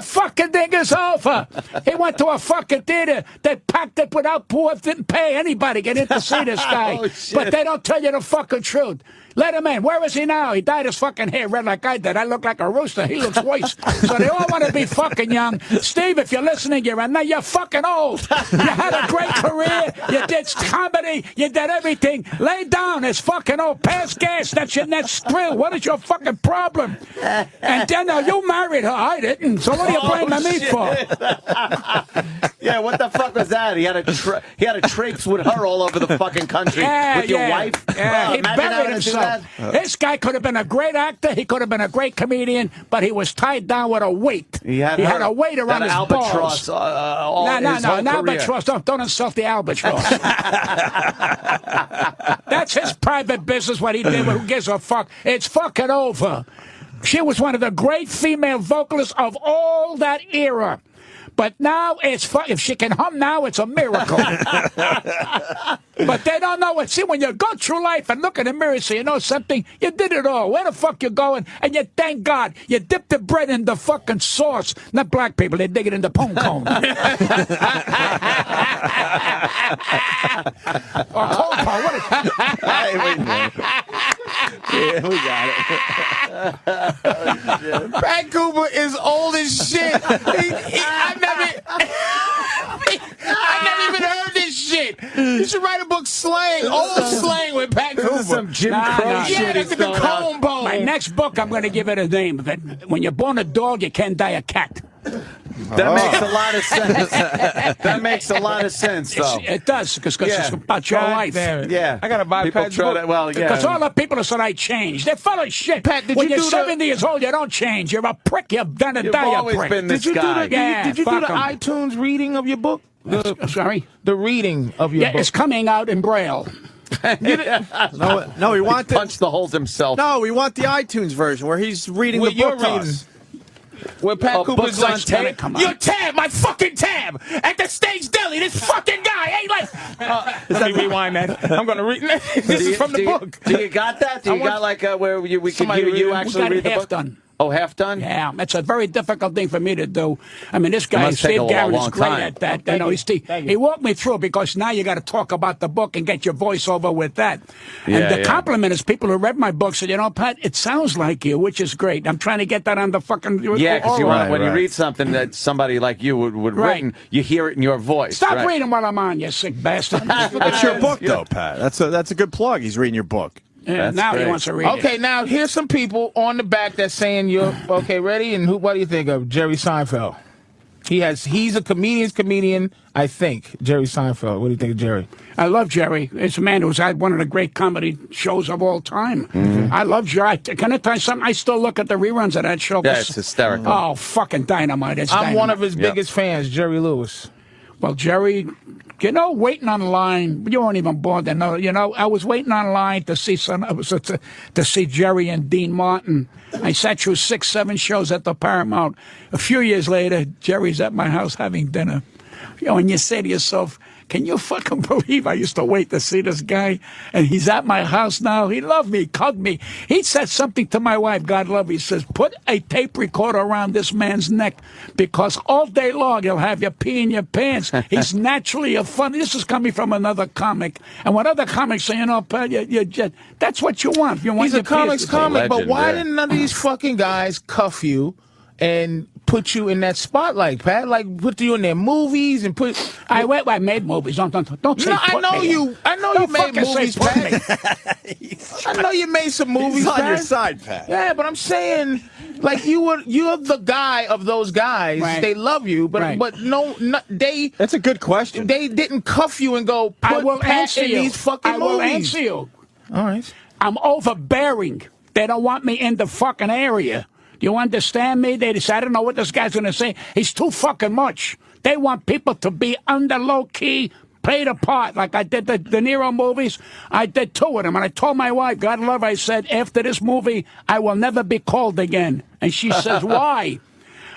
fucking thing is over. He went to a fucking theater. They packed it without poor. Didn't pay anybody to get in to see this guy. Oh, shit. But they don't tell you the fucking truth. Let him in. Where is he now? He dyed his fucking hair red like I did. I look like a rooster. He looks worse. So they all want to be fucking young. Steve, if you're listening, you're fucking old. You had a great career. You did comedy. You did everything. Lay down. It's fucking old. Pass gas. That's your next thrill. What is your fucking problem? And then you married her. I didn't. So what are you blaming me for? Yeah, what the fuck was that? He had a traipse with her all over the fucking country with your wife. Yeah, he buried himself. This guy could have been a great actor. He could have been a great comedian, but he was tied down with a weight. He had a weight around his albatross, balls. No, an albatross. Don't insult the albatross. That's his private business. What he did. Who gives a fuck? It's fucking over. She was one of the great female vocalists of all that era. But now if she can hum now, it's a miracle. But they don't know it. See, when you go through life and look in the mirror, so you know something, you did it all. Where the fuck you going? And you thank God. You dip the bread in the fucking sauce. Not black people, they dig it in the pone cone. Or cold pone. What is Yeah, we got it. Pat Cooper is old as shit. I never even heard this shit. You should write a book, Slang, old slang with Pat Cooper. Some Jim Crow shit. Yeah, that's the comb bone. My next book, I'm going to give it a name. When you're born a dog, you can't die a cat. That makes a lot of sense. That makes a lot of sense, though. It does, because it's about your life. Yeah. I got to buy Pat's book. Because all the people that said I changed, they're full of shit. Pat, when you're 70 years old, you don't change. You're a prick. You're gonna die a prick. Been this guy. Did you do the iTunes reading of your book? Sorry? The reading of your book. Yeah, it's coming out in Braille. No, we want Punch the holes himself. No, we want the iTunes version where he's reading the book to us. Where Pat Cooper's like, tape. Your tab, my fucking tab, at the Stage Deli. This fucking guy ain't like. Let me rewind that. I'm gonna read. This is from the book. Do you got that? Do you got like where we can hear you actually read the book? Done. Oh, half done? Yeah, it's a very difficult thing for me to do. I mean, this guy, Steve Garrett, is great at that. He walked me through because now you got to talk about the book and get your voice over with that. And the compliment is people who read my book said, Pat, it sounds like you, which is great. I'm trying to get that on the fucking... Yeah, because when you read something that somebody like you would written, you hear it in your voice. Stop reading while I'm on, you sick bastard. It's your book, though, Pat. That's a good plug. He's reading your book. Yeah, now great. he wants to read it. Okay, now here's some people on the back that's saying you're okay. Ready? And what do you think of Jerry Seinfeld? He's a comedian's comedian, I think. Jerry Seinfeld. What do you think of Jerry? I love Jerry. It's a man who's had one of the great comedy shows of all time. Mm-hmm. I love Jerry. Can I tell you something? I still look at the reruns of that show. Yeah, it's hysterical. Oh, fucking dynamite. I'm one of his biggest fans, Jerry Lewis. Well, Jerry, you know, waiting on line. You weren't even born then. No, you know, I was waiting on line to see to see Jerry and Dean Martin. I sat through 6, 7 shows at the Paramount. A few years later, Jerry's at my house having dinner. You know, and you say to yourself, can you fucking believe I used to wait to see this guy? And he's at my house now. He loved me, hugged me. He said something to my wife, God love her. He says, put a tape recorder around this man's neck because all day long he'll have you pee in your pants. He's naturally a funny. This is coming from another comic. And when other comics say, you know, Pat, that's what you want. You want He's a comics comic, but why yeah. didn't none of these fucking guys cuff you and put you in that spotlight, Pat? Like put you in their movies and put. I made movies. Don't say. No, put I know me. you. I know Don't you made fucking movies, say put Pat. I know you made some movies. He's on Pat. your side, Pat. Yeah, but I'm saying, like you're the guy of those guys. Right. They love you, but Right. but they. That's a good question. They didn't cuff you and go I put will Pat answer in you. these fucking I will movies. answer you. All right. I'm overbearing. They don't want me in the fucking area. Do you understand me? They decide, I don't know what this guy's going to say. He's too fucking much. They want people to be under low-key, play the part. Like I did the De Niro movies. I did 2 of them. And I told my wife, God love her, I said, after this movie, I will never be called again. And she says, why?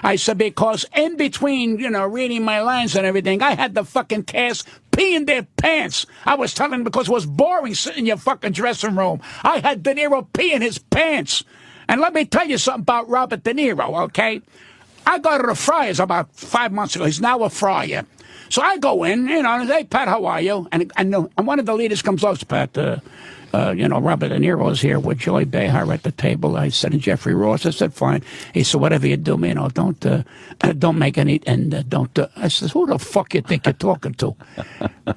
I said, because in between, you know, reading my lines and everything, I had the fucking cast pee in their pants. I was telling them because it was boring sitting in your fucking dressing room. I had De Niro pee in his pants. And let me tell you something about Robert De Niro, okay? I go to the Friars about 5 months ago. He's now a Friar. So I go in, you know, and hey, Pat, how are you? And one of the leaders comes up, Pat, you know, Robert De Niro is here with Joy Behar at the table. I said, and Jeffrey Ross. I said, fine. He said, whatever you do, you know, don't make any, and don't. I says, who the fuck you think you're talking to?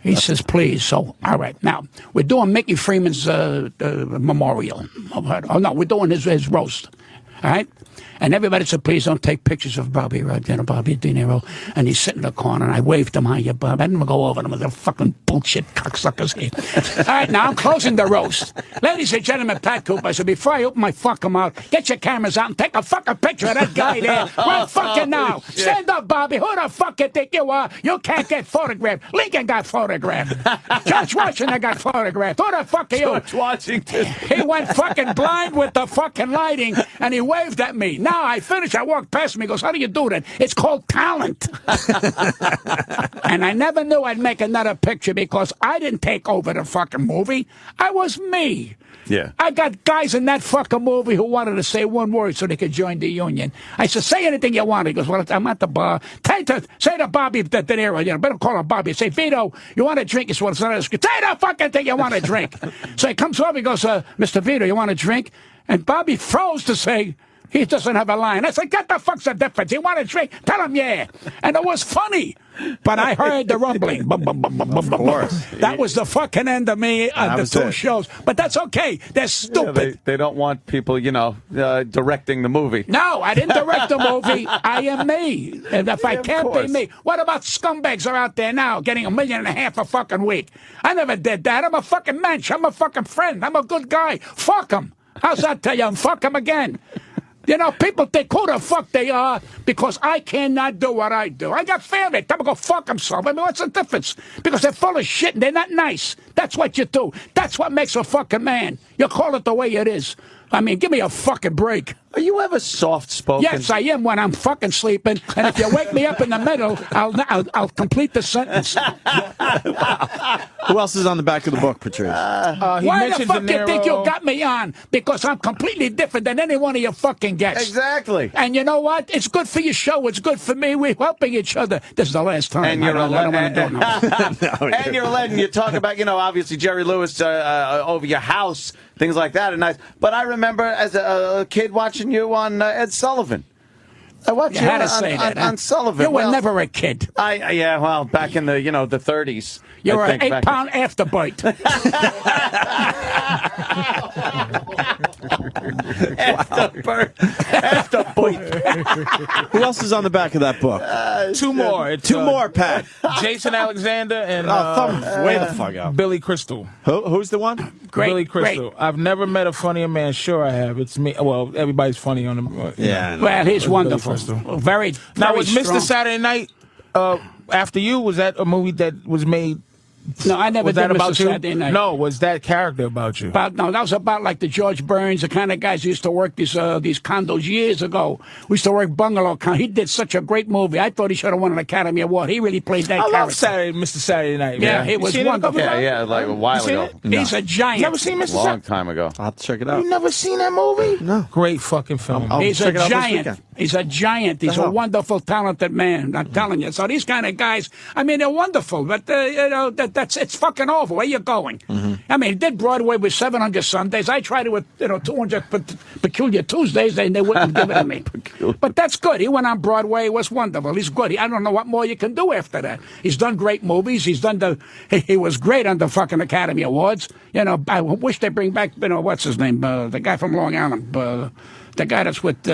He says, please. So, all right. Now, we're doing Mickey Freeman's memorial. Oh, no, we're doing his roast. All right? And everybody said, please don't take pictures of Bobby, you know, Bobby De Niro. And he's sitting in the corner, and I waved him, hi, Bob. I didn't even go over them with the fucking bullshit cocksuckers here. All right, now I'm closing the roast. Ladies and gentlemen, Pat Cooper. I said, before I open my fucking mouth, get your cameras out and take a fucking picture of that guy there. Right fucking now. Stand up, Bobby. Who the fuck you think you are? You can't get photographed. Lincoln got photographed. George Washington got photographed. Who the fuck are you? George Washington. He went fucking blind with the fucking lighting, and he waved at me. Now I finished. I walked past him. He goes, how do you do that? It's called talent. And I never knew I'd make another picture because I didn't take over the fucking movie. I was me. Yeah. I got guys in that fucking movie who wanted to say one word so they could join the union. I said, say anything you want. He goes, well, I'm at the bar. Say to Bobby De Niro, you know, better call him Bobby. Say, Vito, you want a drink? He says, well, it's not a say the fucking thing you want a drink. So he comes over, he goes, Mr. Vito, you want a drink? And Bobby froze to say, he doesn't have a line. I said, get the fuck's the difference? You want a drink? Tell him, yeah. And it was funny. But I heard the rumbling. Of course. That was the fucking end of me on the 2 shows. But that's okay. They're stupid. Yeah, they don't want people, you know, directing the movie. No, I didn't direct the movie. I am me. And if I can't be me, what about scumbags are out there now getting $1.5 million a fucking week? I never did that. I'm a fucking mensch. I'm a fucking friend. I'm a good guy. Fuck them. How's that tell you? And fuck them again. You know, people think who the fuck they are because I cannot do what I do. I got family. Tell them to go fuck themselves. I mean, what's the difference? Because they're full of shit and they're not nice. That's what you do. That's what makes a fucking man. You call it the way it is. I mean, give me a fucking break. Are you ever soft-spoken? Yes, I am when I'm fucking sleeping. And if you wake me up in the middle, I'll complete the sentence. Who else is on the back of the book, Patrice? Why the fuck you think you got me on? Because I'm completely different than any one of your fucking guests. Exactly. And you know what? It's good for your show. It's good for me. We're helping each other. This is the last time. And you're a legend. And you're a legend. You talk about, you know, obviously Jerry Lewis over your house, things like that. And but I remember as a kid watching you on Ed Sullivan. I watched you on Sullivan. You were never a kid. Yeah, well, back in the, you know, the 30s. You were an 8-pound afterbite. Afterbite. Who else is on the back of that book? Two more. Two more, Pat. Jason Alexander and way the fuck out. Billy Crystal. Who's the one? Great. Billy Crystal. Great. I've never met a funnier man. Sure, I have. It's me. Well, everybody's funny on him. Yeah. Well, he's wonderful. Very Now, was strong. Mr. Saturday Night After You, was that a movie that was made? No, I never Was did that about Mr. you? Saturday Night. No, was that character about you? No, that was about like the George Burns, the kind of guys who used to work these condos years ago. We used to work bungalow. He did such a great movie. I thought he should have won an Academy Award. He really played that character. I love Mr. Saturday Night. Yeah, Man. it was You seen wonderful. It a couple Yeah, times? like a while ago. He's a giant. Never seen Mr. Long time ago. I'll have to check it out. You never seen that movie? No. Great fucking film. I'll He's check a it out this giant. weekend. He's a giant. He's a wonderful, talented man. I'm telling you. So these kind of guys, I mean, they're wonderful, but it's fucking over. Where you going? Mm-hmm. I mean, he did Broadway with 700 Sundays. I tried it with 200 Peculiar Tuesdays, and they wouldn't give it to me. But that's good. He went on Broadway. It was wonderful. He's good. I don't know what more you can do after that. He's done great movies. He was great on the fucking Academy Awards. I wish they bring back what's his name, the guy from Long Island. The guy that's with,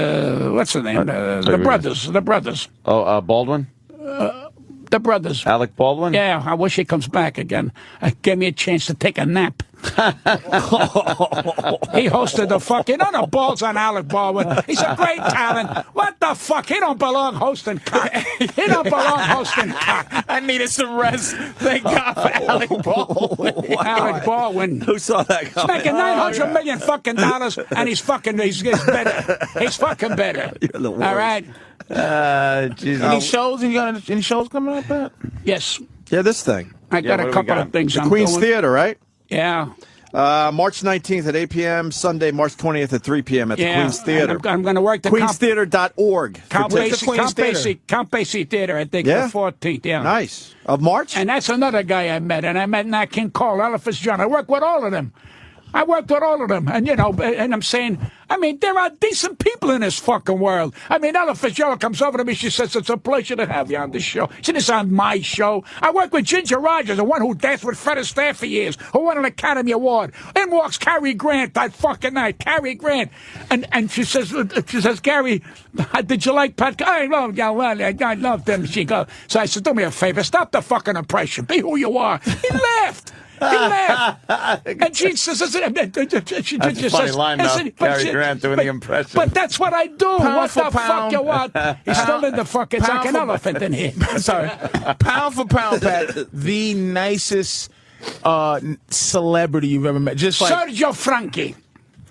what's his name? The brothers. Oh, Baldwin? The brothers. Alec Baldwin? Yeah, I wish he comes back again. Gave me a chance to take a nap. He hosted the fuck. You don't know balls on Alec Baldwin. He's a great talent. What the fuck? He don't belong hosting cock. He don't belong hosting cock. I needed some rest. Thank God for Alec Baldwin. Alec Baldwin. Who saw that He's coming? making $900 million fucking dollars, and he's better. He's fucking better. You're the worst. All right. Jesus. Any shows coming up, Pat? Yes. Yeah, this thing. I got what a do we couple got? of things. The I'm Queen's doing. Theater, right? Yeah. March 19th at 8 p.m., Sunday, March 20th at 3 p.m. at the Queen's Theater. I'm going to work the QueensTheater.org. Count Queen's Basie Theater, I think, Yeah? the 14th. Yeah. Nice. Of March? And that's another guy I met. And I met Nat King Cole, Ella Fitzgerald. I work with all of them. And and I'm saying, there are decent people in this fucking world. Ella Fitzgerald comes over to me. She says, it's a pleasure to have you on the show. She said, it's on my show. I work with Ginger Rogers, the one who danced with Fred Astaire for years, who won an Academy Award. In walks Cary Grant that fucking night. Cary Grant. And she says, Gary, did you like Pat? I love them. She goes, so I said, do me a favor. Stop the fucking impression. Be who you are. He laughed. He laughed. And she says, That's a funny line, though. Cary Grant doing the impression. But that's what I do. Pound What for the pound. fuck you want? He's still in the fucking, it's like an elephant in here. Sorry. Pound for pound, Pat, the nicest celebrity you've ever met. Just like Sergio Franchi.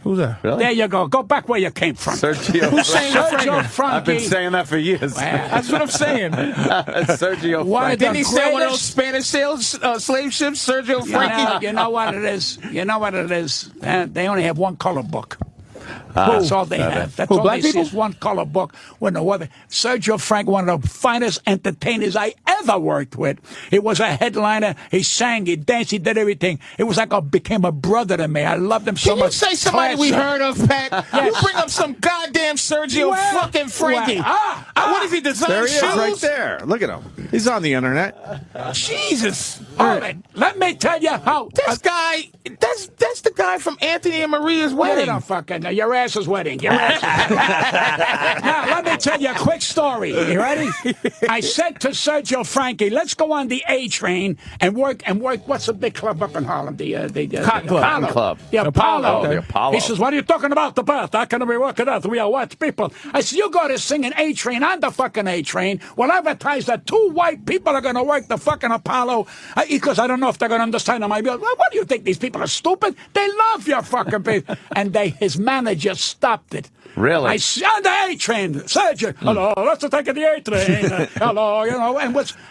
Who's that? Really? There you go. Go back where you came from. Sergio. Who's saying Sergio that? Franchi. I've been saying that for years. That's what I'm saying. Sergio. One of Franchi. Didn't he the say one of greatest- those Spanish slave ships, Sergio Franchi? You know what it is? They only have one color book. That's all they have. That's Who, all black they see people? is one color book. Sergio Frank, one of the finest entertainers I ever worked with. He was a headliner. He sang, he danced, he did everything. It was like became a brother to me. I loved him so Can you much. say somebody we heard of, Pat? Yes. You bring up some goddamn Sergio Well, fucking Frankie. well, What is he designing There he is, shoes? right there. Look at him. He's on the internet. Jesus. All right, let me tell you how. This guy, that's the guy from Anthony and Maria's wedding. Your ass's wedding. Your ass's. Now, let me tell you a quick story. You ready? I said to Sergio Franchi, let's go on the A train and work. What's the big club up in Harlem? The Cotton Club. Apollo. Club. The Apollo. Oh, the Apollo. He says, what are you talking about? The bath? How can we work it out? We are what people? I said, you go to sing an A train on the fucking A train. We'll advertise that 2 white people are going to work the fucking Apollo. Because I don't know if they're going to understand them. I go, well, what do you think? These people are stupid? They love your fucking people. And his manager stopped it. Really? I said, on the A train, Sergio. Hello, let's take the A train. Hello,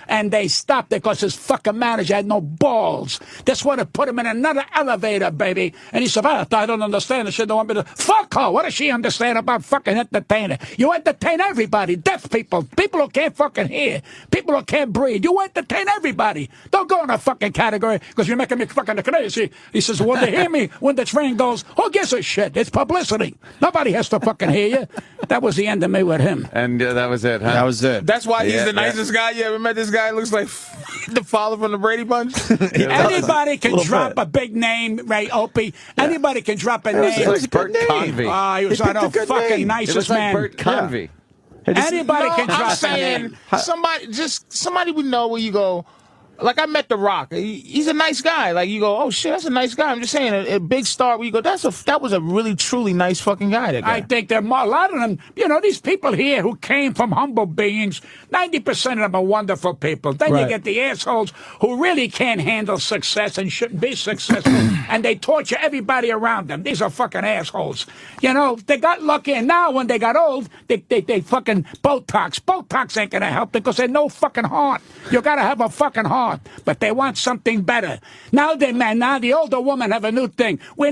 and they stopped it because his fucking manager had no balls. That's why they put him in another elevator, baby. And he said, I don't understand. She don't want me to. Fuck her. What does she understand about fucking entertainer? You entertain everybody. Deaf people, people who can't fucking hear, people who can't breathe. You entertain everybody. Don't go in a fucking category because you're making me fucking crazy. He says, when they hear me, when the train goes, who gives a shit? It's publicity. Nobody has to fucking hear you. That was the end of me with him. And that was it, huh? That was it. That's why he's Yeah, the nicest guy you ever met. This guy looks like the father from the Brady Bunch. Anybody can drop a big name, Ray Opie. Anybody can drop a was name. like Bert good name. Convey. He was He one picked a of the good fucking name. It nicest was like man. Bert Convey. Anybody can I'm drop a saying name. somebody we know where you go, Like, I met The Rock. He's a nice guy. Like, you go, oh, shit, that's a nice guy. I'm just saying, a big star where you go, that was a really, truly nice fucking guy, that guy. I think there are a lot of them, these people here who came from humble beings, 90% of them are wonderful people. Then you get the assholes who really can't handle success and shouldn't be successful, and they torture everybody around them. These are fucking assholes. They got lucky, and now when they got old, they fucking Botox. Botox ain't gonna help because they no fucking heart. You gotta have a fucking heart. But they want something better. Now the older women have a new thing. We're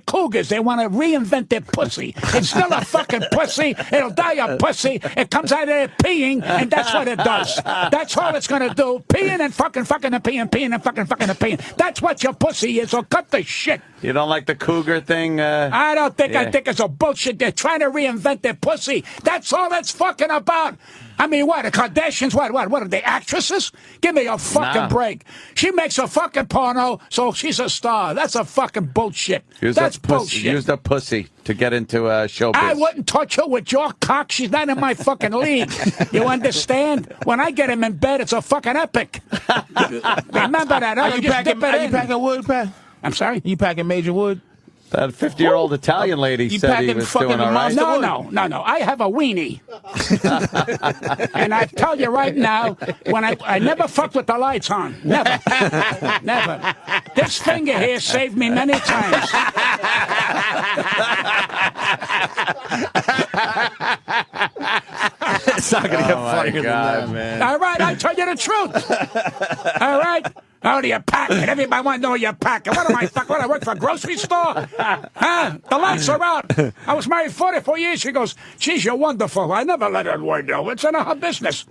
cougars. They want to reinvent their pussy. It's still a fucking pussy. It'll die a pussy. It comes out of there peeing, and that's what it does. That's all it's gonna do. Peeing and fucking and peeing and fucking and peeing. That's what your pussy is. So cut the shit. You don't like the cougar thing? I don't think. I think it's a bullshit. They're trying to reinvent their pussy. That's all it's fucking about. I mean, what? The Kardashians, what are they, actresses? Give me a fucking break. She makes a fucking porno, so she's a star. That's a fucking bullshit. That's bullshit. Use the pussy to get into showbiz. I wouldn't touch her with your cock. She's not in my fucking league. You understand? When I get him in bed, it's a fucking epic. Remember that? Are you packing wood, Pat? I'm sorry? You packing major wood? That 50-year-old Italian lady said he was doing all right. No. I have a weenie. And I tell you right now, when I never fucked with the lights on. Never. Never. This finger here saved me many times. It's not going to get funnier than that, man. All right, I tell you the truth. All right. Oh, you're packing. Everybody want to know you're packing. What am I fucking? I work for a grocery store? Huh? The lights are out. I was married 44 years. She goes, geez, you're wonderful. I never let her know. It's in her business.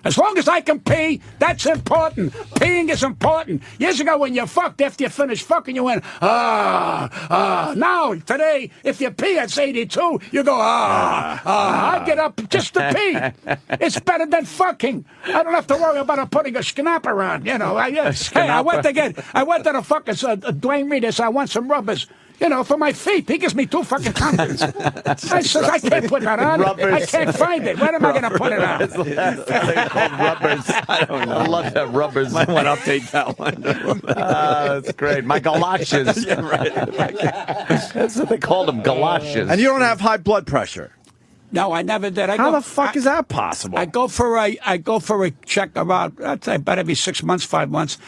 As long as I can pee, that's important. Peeing is important. Years ago when you fucked, after you finished fucking, you went, Now, today, if you pee at 82, you go, I get up just to pee. It's better than fucking. I don't have to worry about her putting a schnapper around, I went to the fucking Dwayne Reedus. I want some rubbers. For my feet. He gives me 2 fucking condoms. I says, I can't put that on. Rubbers. I can't find it. Where am I going to put it on? They're called rubbers. I don't know. I love that, rubbers. Might want to update that one. That's great. My galoshes. Yeah, right. That's what they called them, galoshes. And you don't have high blood pressure. No, I never did. How the fuck is that possible? I go for a check about, I'd say about every 6 months, 5 months.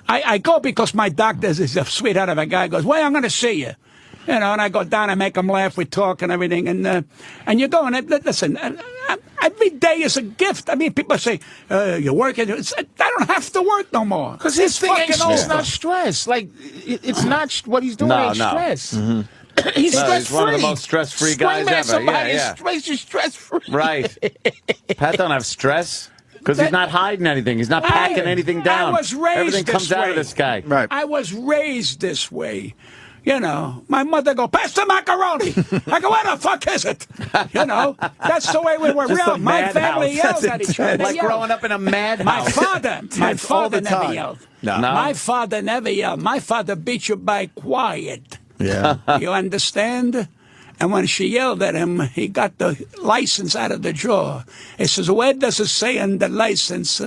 I go because my doctor is a sweetheart of a guy. Goes, well, I'm going to see you. And I go down and make them laugh. We talk and everything. And you go and listen. Every day is a gift. I mean, people say you're working. I don't have to work no more because his thing ain't not stress. Like it's not what he's doing. Ain't stress. Mm-hmm. He's stress-free. He's one of the most stress-free guys ever. He's stress-free. Right. Pat don't have stress. Because he's not hiding anything. He's not packing anything down. I was raised Everything this comes way. out of this guy. Right. I was raised this way. My mother go, pass the macaroni. I go, where the fuck is it? That's the way we were. My family yelled at each other. Like growing up in a madhouse. My father never yelled. No. My father never yelled. My father beat you by quiet. Yeah. You understand? And when she yelled at him, he got the license out of the drawer. He says, where does it say in the license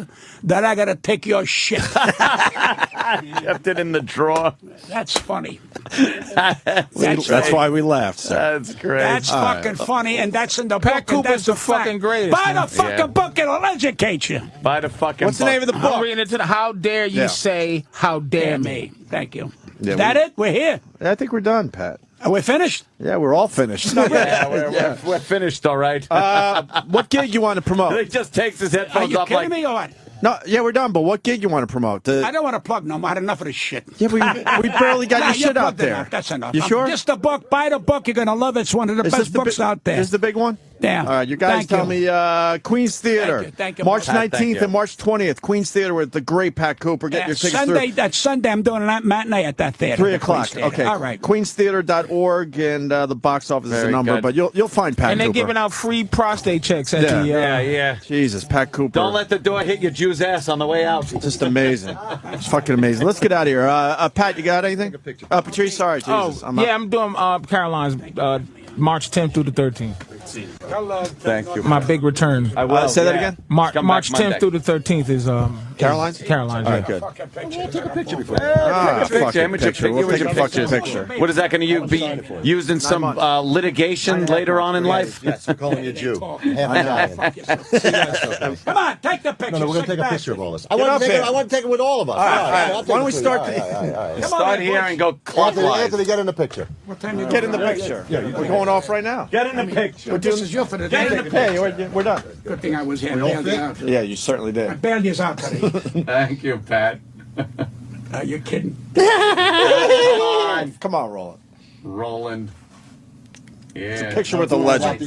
that I got to take your shit? Kept it in the drawer. That's funny. That's why we laughed, sir. That's great. That's fucking funny, and that's in the Pat book. Cooper's the fucking greatest. Buy the fucking book, it'll educate you. Buy the fucking What's the name of the book? I'm reading it to the How Dare You Say, How Dare Me. Thank you. Yeah, Is that it? We're here. I think we're done, Pat. Are we finished? Yeah, we're all finished. We're finished, all right. What gig you want to promote? He just takes his Are headphones you off kidding like... me or what? No, yeah, we're done. But what gig you want to promote? I don't want to plug no more. I had enough of this shit. Yeah, we barely got your shit out there. Enough. That's enough. You sure? Just the book. Buy the book. You're going to love it. It's one of the best books out there. Is the big one? Yeah. All right, you guys tell me Queens Theater. Thank you. March Pat, 19th and March 20th. Queens Theater with the great Pat Cooper. Get your tickets through. That's Sunday. I'm doing a matinee at that theater. 3 o'clock. Okay. All right. QueensTheater.org and the box office is a number, but you'll find Pat Cooper. And they're giving out free prostate checks at the... Yeah. Jesus, Pat Cooper. Don't let the door hit your Jew's ass on the way out. Just amazing. It's fucking amazing. Let's get out of here. Pat, you got anything? Patrice, sorry. Jesus. I'm doing Caroline's March 10th through the 13th. Thank you. My big return. I will. Say that again? March Come back 10th Monday. through the 13th is Caroline's? Caroline's. All right, good. We'll take a picture Fucking picture. We'll take a fucking picture. What is that going to be used in some litigation later on in life? Yes, we're calling you a Jew. Half Italian. Come on, take the picture. No, we're going to sick take a bastard. picture of all this. I want to take it with all of us. All right. I'll take Why don't we it with start you. the- All right. Start here and go clockwise. Anthony, get in the picture. What time you Get in the picture. We're going off right now. Get in the picture. This is you for the day. Hey, we're done. Good thing I was here. I bailed you out. Yeah, you certainly I did. bailed you out today. Thank you, Pat. Are you kidding? Come on, Roland. Roland. Yeah. Picture with the legend.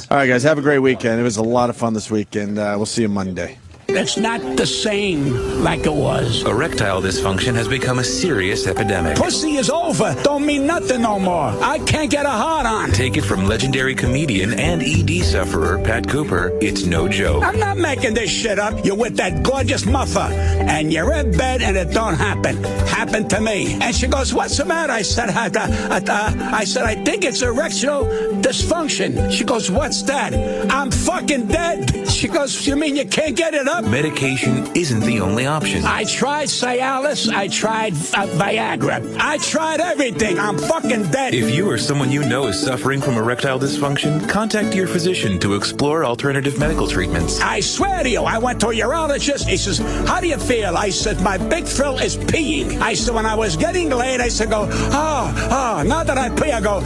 All right, guys, have a great weekend. It was a lot of fun this weekend. We'll see you Monday. It's not the same like it was. Erectile dysfunction has become a serious epidemic. Pussy is over. Don't mean nothing no more. I can't get a hard on. Take it from legendary comedian and ED sufferer Pat Cooper, it's no joke. I'm not making this shit up. You're with that gorgeous muffer, and you're in bed, and it don't happen. Happened to me. And she goes, "What's the matter?" I said, I think it's erectile dysfunction. She goes, "What's that?" I'm fucking dead. She goes, "You mean you can't get it up?" Medication isn't the only option. I tried Cialis. I tried Viagra. I tried everything. I'm fucking dead. If you or someone you know is suffering from erectile dysfunction, contact your physician to explore alternative medical treatments. I swear to you, I went to a urologist. He says, "How do you feel?" I said, "My big thrill is peeing." I said, when I was getting laid, I said, "Go, now that I pee, I go,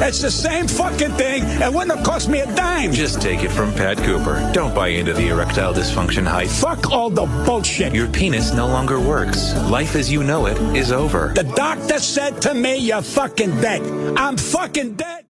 It's the same fucking thing. It wouldn't have cost me a dime. Just take it from Pat Cooper. Don't buy into the erectile dysfunction hype. Fuck all the bullshit. Your penis no longer works. Life as you know it is over. The doctor said to me, "You're fucking dead." I'm fucking dead.